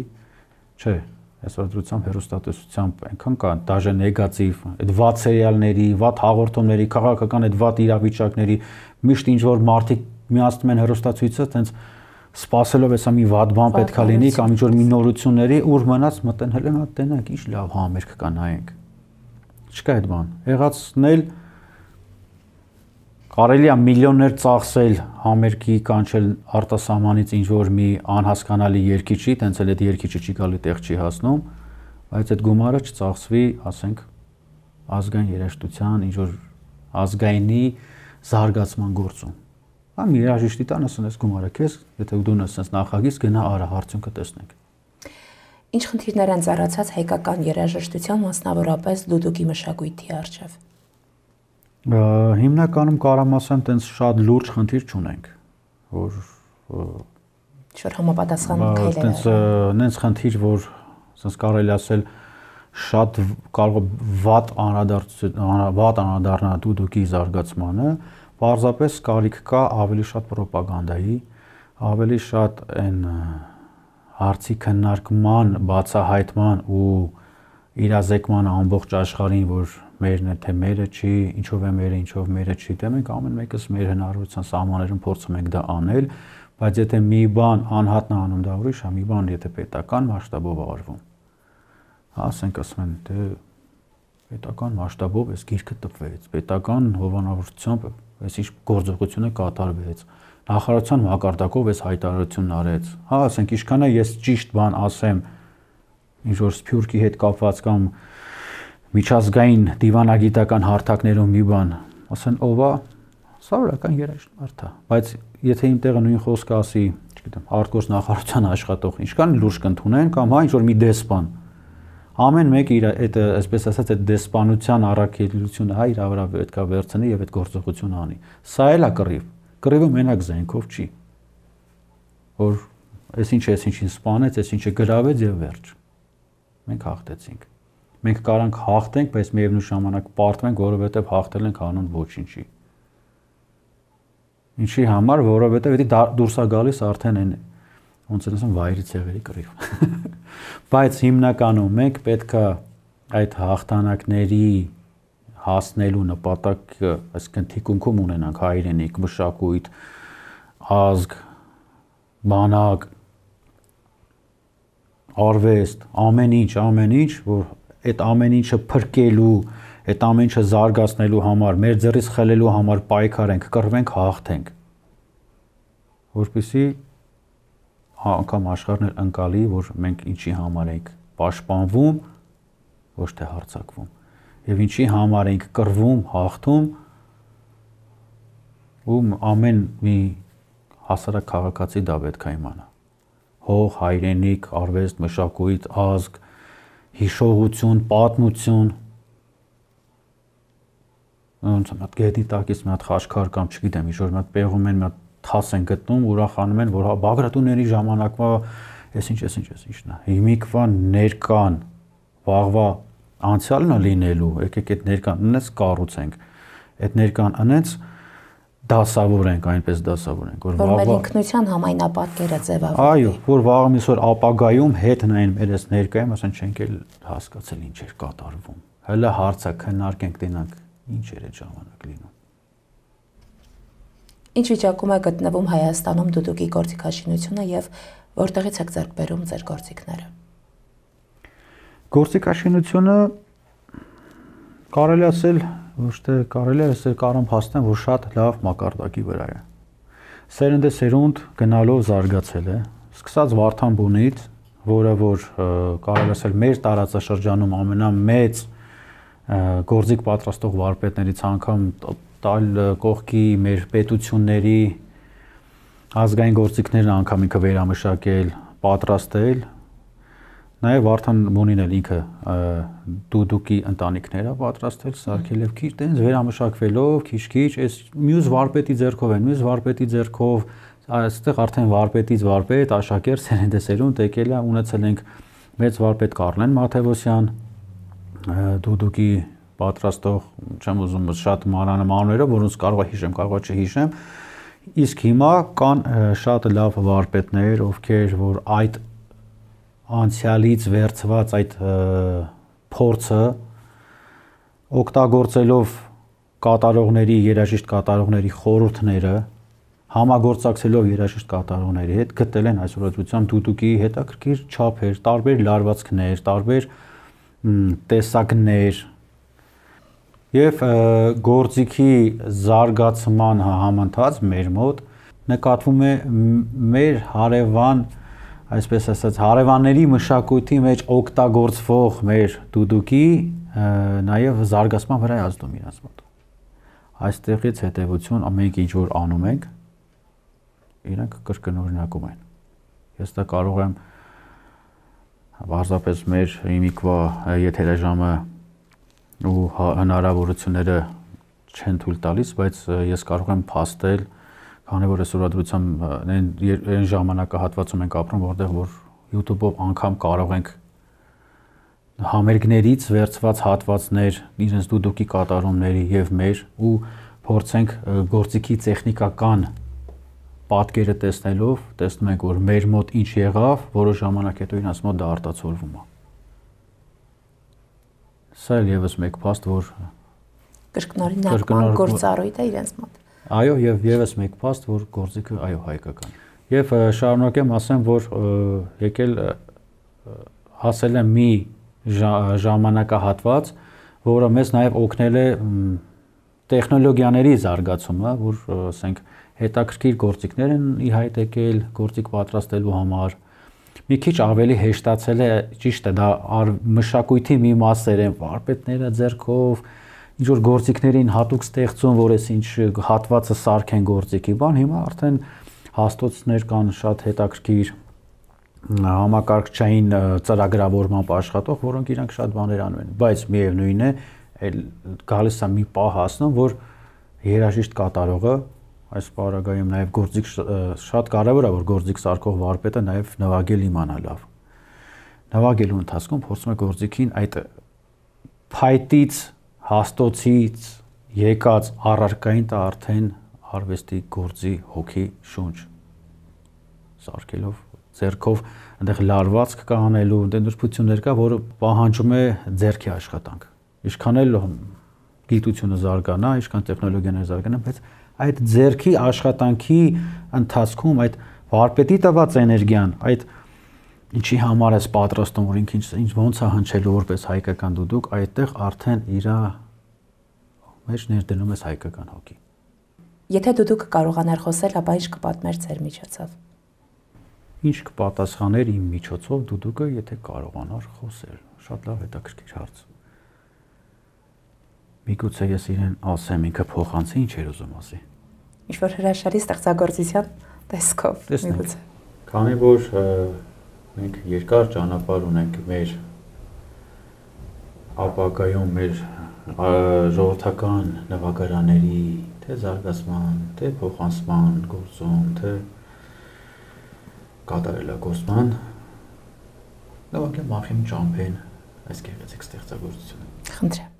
Speaker 3: չէ, այսօրությամբ հեռուստատեսությամբ այնքան կա դաժե նեգատիվ, այդ վատ սերիալների, վատ հաղորդումների, քաղաքական այդ վատ իրավիճակների միշտ ինչ որ մարդիկ միացնում են հեռուստացույցը, տենց սպասելով էսա մի վատ բան պետքա լինի կամ ինչ որ մի նորությունների, ուր մնաց մտեն հələ մա տենանք, ինչ լավ համերգ կա նայենք։ Չկա այդ բան։ Եղածն էլ կարելի է միլիոններ ծախսել համերգի կանչել արտասահմանից ինչ որ մի անհասկանալի երկիչի, տենց էլ այդ երկիչը չի գալի տեղ չի հասնում, բայց այդ գումարը չծախսվի, ասենք, ազգային երաժշտության, ինչ որ ազգայինի զարգացման գործում։ Ամ երաժիշտի տան ասեն այս գումարը քեզ, եթե դու նստես նախագիծ գնա արա արդյունքը տեսնենք։
Speaker 1: Ինչ խնդիրներ են ծառացած հայկական երաժշտության, մասնավորապես դուդուկի մշակույթի առջև։
Speaker 3: Հիմնականում կարամ ասեմ, տենց շատ լուրջ խնդիր չունենք, որ
Speaker 1: շուտ համապատասխան քայլեր։
Speaker 3: Տենց նենց խնդիր, որ ասես կարելի ասել շատ կարող վատ անդրադառնա դուդուկի զարգացմանը, պարզապես կարիք կա ավելի շատ պրոպագանդայի, ավելի շատ այն հարցի քննարկման, բացահայտման ու իրազեկման ամբողջ աշխարհին, որ մերն է թե մերը չի, ինչով է մերը, ինչով մերը չի, դե մենք ամեն մեկս մեր հնարավորության սահմաններում փորձում ենք դա անել, բայց եթե մի բան անհատնա անում դա ուրիշ է, մի բան եթե պետական մասշտաբով արվում, ասենք ասում են, դե պետական մասշտաբով այս գիրքը տպվեց, պետական հովանավորությամբ այս ինչ գործողությունը կատարվեց, նախարարության մակարդակով այս հայտարարությունն արեց, հա, ասենք ինչքան է ես ճիշտ բան ասեմ, ինչ որ Սփյուռքի հետ կապված կամ միջազգային դիվանագիտական հարթակներում մի բան, ասեն ով է, սովորական երաժիշտ մարդ է, բայց եթե իմ տեղը նույն խոսքը ասի, չգիտեմ, արտգործ նախարարության աշխատող, ինչքան լուրջ կընդունեն կամ հա ինչ որ մի դեսպան, ամեն մեկը իր այդ այսպես ասած այդ դեսպանության առաքելությունը հա իր վրա պետքա վերցնի եւ այդ գործողությունը անի։ Սա էլ է կռիվ։ Կռիվը մենակ զենքով չի։ Որ այսինչ ինչին սպանեց, այսինչը գրավեց եւ վերջ։ Մենք հաղթեցինք։ Մենք կարանք հաղթենք, բայց միևնույն ժամանակ պարտվենք, որովհետեւ հաղթել ենք անուն ոչինչի։ Ինչի համար, որովհետեւ դա դուրս է գալիս արդեն այն ոնց են ասում վայրի ցեղերի կռիվ։ Բայց հիմնականում մենք պետք է այդ հաղթանակների հասնելու նպատակը, այսինքն թիկունքում ունենանք հայրենիք, մշակույթ, ազգ, բանակ, արվեստ, ամեն ինչ, որ այդ ամեն ինչը փրկելու, այդ ամեն ինչը զարգացնելու համար, մեր ձեռից խլելու համար պայքարենք, կռվենք, հաղթենք, որպեսզի անգամ աշխարհն ընկալի, որ մենք ինչի համար ենք պաշտպանվում, ոչ թե հարձակվում, եւ ինչի համար ենք կռվում, հաղթում, ու ամեն մի հասարակ քաղաքացի դա պետք է իմանա։ Հող, հայրենիք, արվեստ, մշակույթ, ազգ, հիշողություն, պատմություն, ոնց մի հատ գետի տակից մի հատ խաչքար կամ չգիտեմ, ինչ-որ մի հատ պեղում են, մի հատ թաս են գտնում, ուրախանում են, որ Բագրատուների ժամանակվա այսինչ, հիմիկվա ներկան, վաղվա անցյալն է լինելու, եկեք այդ ներկան ունես կառուցենք, այդ ներկան ունես դասավորենք, այնպես դասավորենք,
Speaker 1: որ մեր ինքնության համայնապատկերը ձևավորվի։
Speaker 3: Այո, որ վաղը միսօր ապագայում հետ նայեն մեր այս ներկայում, ասեն չենք էլ հասկացել ինչ էր կատարվում։ Հələ հարցը քննարկենք, տենանք ինչ էր այդ ժամանակ լինում։
Speaker 1: Ինչ վիճակում է գտնվում Հայաստանում դուդուկի գործիքաշինությունը եւ որտեղից եք ձեռք բերում ձեր գործիքները։
Speaker 3: Գործիքաշինությունը կարելի ասել ոչ թե կարելի է ասել կարող եմ փաստեմ, որ շատ լավ մակարդակի վրա է։ Սերնդեսերունդ գնալով զարգացել է, սկսած Վարդանբունից, որը որ կարելի ասել մեր տարածաշրջանում ամենամեծ գործիք պատրաստող վարպետներից անգամ տալ կողքի մեր պետությունների ազգային գործիքներն անգամ ինքը վերամշակել, պատրաստել, նաև Վարդանբունին էլ ինքը դուդուկի ընտանիքները պատրաստել, սարքել եւ քիչ տենց վերամշակվելով, քիչ-քիչ, այս մյուս վարպետի ձեռքով են, մյուս վարպետի ձեռքով, այստեղ արդեն վարպետից վարպետ, աշակերտ, սերնդեսերունդ եկել է, ունեցել ենք մեծ վարպետ Կարլեն Մաթեոսյան, դուդուկի պատրաստող, չեմ ուզում շատ մանրամասները, որոնց կարող է հիշեմ, կարող է չհիշեմ, իսկ հիմա կան շատ լավ վարպետներ, ովքեր որ այդ անցյալից վերցված այդ փորձը օգտագործելով կատարողների, երաժիշտ կատարողների խորհուրդները, համագործակցելով երաժիշտ կատարողների հետ գտել են այսօրացությամբ դուդուկի հետաքրքիր չափեր, տարբեր լարվածքներ, տարբեր տեսակներ եւ գործիքի զարգացման համընթաց մեր մոտ նկատվում է մեր հարևան այսպես ասած հարևանների մշակույթի մեջ օգտագործվող մեր դուդուկի նաև զարգացման վրա է ազդում իրաց մոտ։ Այստեղից հետևություն ամենք ինչ որ անում ենք, իրենք կրկնօրինակում են։ Ես դա կարող եմ բարձրապես մեր հիմիկվա եթերաժամը ու հնարավորությունները չեն թույլ տալիս, բայց ես կարող եմ փաստել քանի որ այսօր դրությամբ այն ժամանակահատվածում ենք ապրում, որտեղ որ YouTube-ով անգամ կարող ենք համերգներից վերցված հատվածներ իրենց դուդուկի կատարումների եւ մեր ու փորձենք գործիքի տեխնիկական պատկերը տեսնելով տեսնում ենք որ մեր մոտ ինչ եղավ, որոշ ժամանակ հետո իրենց մոտ դա արտացոլվում է։ Սա եւս մեկ փաստ, որ
Speaker 1: կրկնօրինակ գործառույթ է իրենց մոտ։
Speaker 3: Այո, եւ եւս մեկ փաստ, որ գործիքը այո հայկական։ Եվ շարունակեմ ասեմ, որ եկել հասել է մի ժամանակահատված, որը մեզ նաեւ օգնել է տեխնոլոգիաների զարգացումը, որ ասենք հետաքրքիր գործիքներ են ի հայտ եկել գործիք պատրաստելու համար։ Մի քիչ ավելի հեշտացել է, ճիշտ է, դա մշակույթի մի մասեր են, վարպետները ձեռքով ինչ որ գործիքներին հատուկ ստեղծում, որ այս ինչ հատվածը սարքեն գործիքի, բան հիմա արդեն հաստոցներ կան շատ հետաքրքիր համակարգչային ծրագրավորմամբ աշխատող, որոնք իրանք շատ բաներ անում են, բայց միևնույն է, գալիս է մի պահ հասնում, որ երաժիշտ կատարողը այս պարագայում նաև գործիք շատ կարևոր է, որ գործիք սարքող վարպետը նաև նվագել իմանա լավ։ Նվագելու ընթացքում փորձում է գործիքին այդ փայտից հաստոցից եկած առարկային տա արդեն արվեստի գործի հոգի շունչ սարքելով ձեռքով այնտեղ լարվածք կա անելու, այնտեղ նրբություններ կա, որը պահանջում է ձեռքի աշխատանք։ Ինչքան էլ գիտությունը զարգանա, ինչքան տեխնոլոգիաները զարգանան, բայց այդ ձեռքի աշխատանքի ընթացքում այդ վարպետի տված էներգիան, այդ ինչի համար է պատրաստում, որ ինքը ինչ ոնց է հնչելու որպես հայկական դուդուկ, այդտեղ արդեն իր մեջ ներդնում ես հայկական հոգի։
Speaker 1: Եթե դուդուկը կարողանար խոսել, ապա ինչ կպատմեր ձեր միջոցով։
Speaker 3: Ինչ կպատասխաներ իմ միջոցով դուդուկը, եթե կարողանար խոսել։ Շատ լավ հետաքրքիր հարց։ Միգուցե ես իրեն ասեմ, ինքը փոխանցի ինչ էր ուզում ասի։
Speaker 1: Ինչ-որ հրաշալի ստեղծագործության տեսքով, միգուցե։
Speaker 3: Քանի որ մենք երկար ճանապարհ ունենք մեր ապագայում մեր ժողովրդական նվագարաների թե զարգացման, թե փոխանցման գործում, թե կատարելագործման նվագել մախիմ ճամփեն այս գեղեցիկ ստեղծագործությունը։
Speaker 1: Խնդրեմ։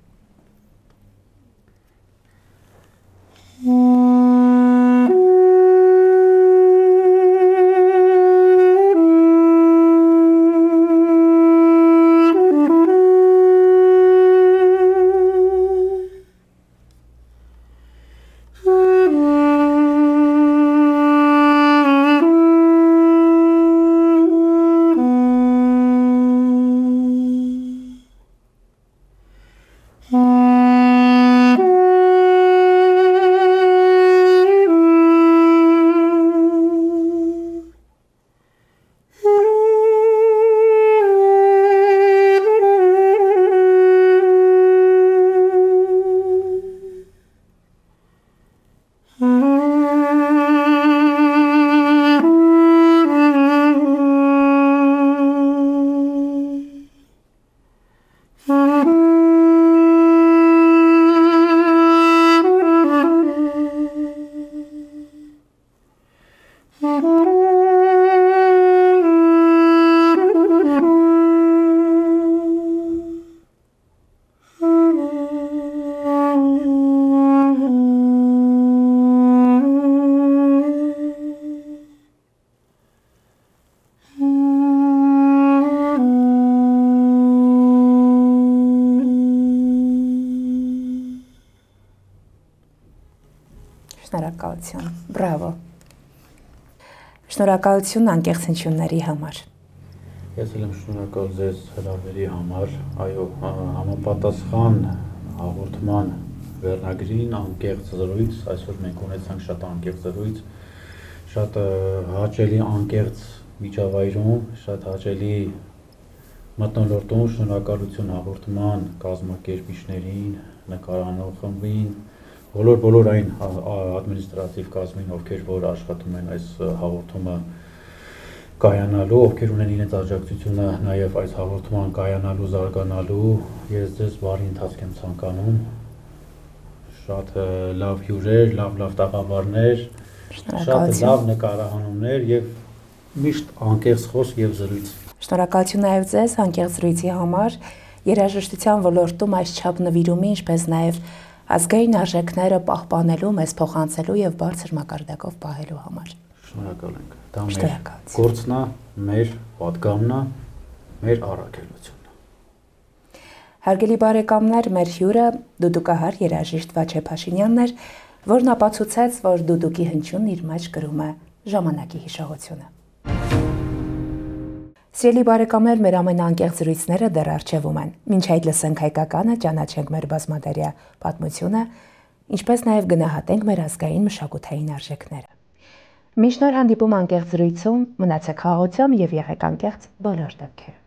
Speaker 1: Շնորհակալություն, բրավո։ Շնորհակալություն անկեղծ հնչյունների համար։
Speaker 3: Ես էլ եմ շնորհակալ ձեզ հրավերի համար, այո, համապատասխան հաղորդման վերնագրին անկեղծ զրույց, այսօր մենք ունեցանք շատ անկեղծ զրույց, շատ հաճելի անկեղծ միջավայրում, շատ հաճելի մթնոլորտում, շնորհակալություն հաղորդման կազմակերպիչներին, նկարանող խմբին, բոլոր այն ադմինիստրատիվ կազմին, ովքեր որ աշխատում են այս հաղորդումը կայանալու, ովքեր ունեն իրենց աջակցությունը նաև այս հաղորդման կայանալու, զարգանալու, ես ձեզ բարի ընթացք եմ ցանկանում, շատ լավ հյուրեր, լավ տաղավարներ, շատ լավ նկարահանումներ եւ միշտ անկեղծ խոսք եւ զրույց։
Speaker 1: Շնորհակալություն նաև ձեզ անկեղծ զրույցի համար, երաժշտության ոլորտում այս չափ նվիրումի, ինչպես նաև ազգային արժեքները պահպանելու, մեզ փոխանցելու եւ բարձր մակարդակով պահելու համար։
Speaker 3: Շնորհակալ ենք։ Դա մեր գործն է, մեր պատգամն է, մեր առաքելությունն է։
Speaker 1: Հարգելի բարեկամներ, մեր հյուրը դուդուկահար երաժիշտ Վաչե Փաշինյանն էր, որն ապացուցեց, որ դուդուկի հնչյունն իր մեջ կրում է ժամանակի հիշողությունը։ Սիրելի բարեկամներ, մեր ամենաանկեղծ զրույցները դեռ առջևում են։ Մինչ այդ լսենք հայկականը, ճանաչենք մեր բազմադարյա պատմությունը, ինչպես նաև գնահատենք մեր ազգային մշակութային արժեքները։ Մինչ նոր հանդիպում անկեղծ զրույցում, մնացեք խաղաղությամբ եւ եղեք անկեղծ բոլոր դեպքերում։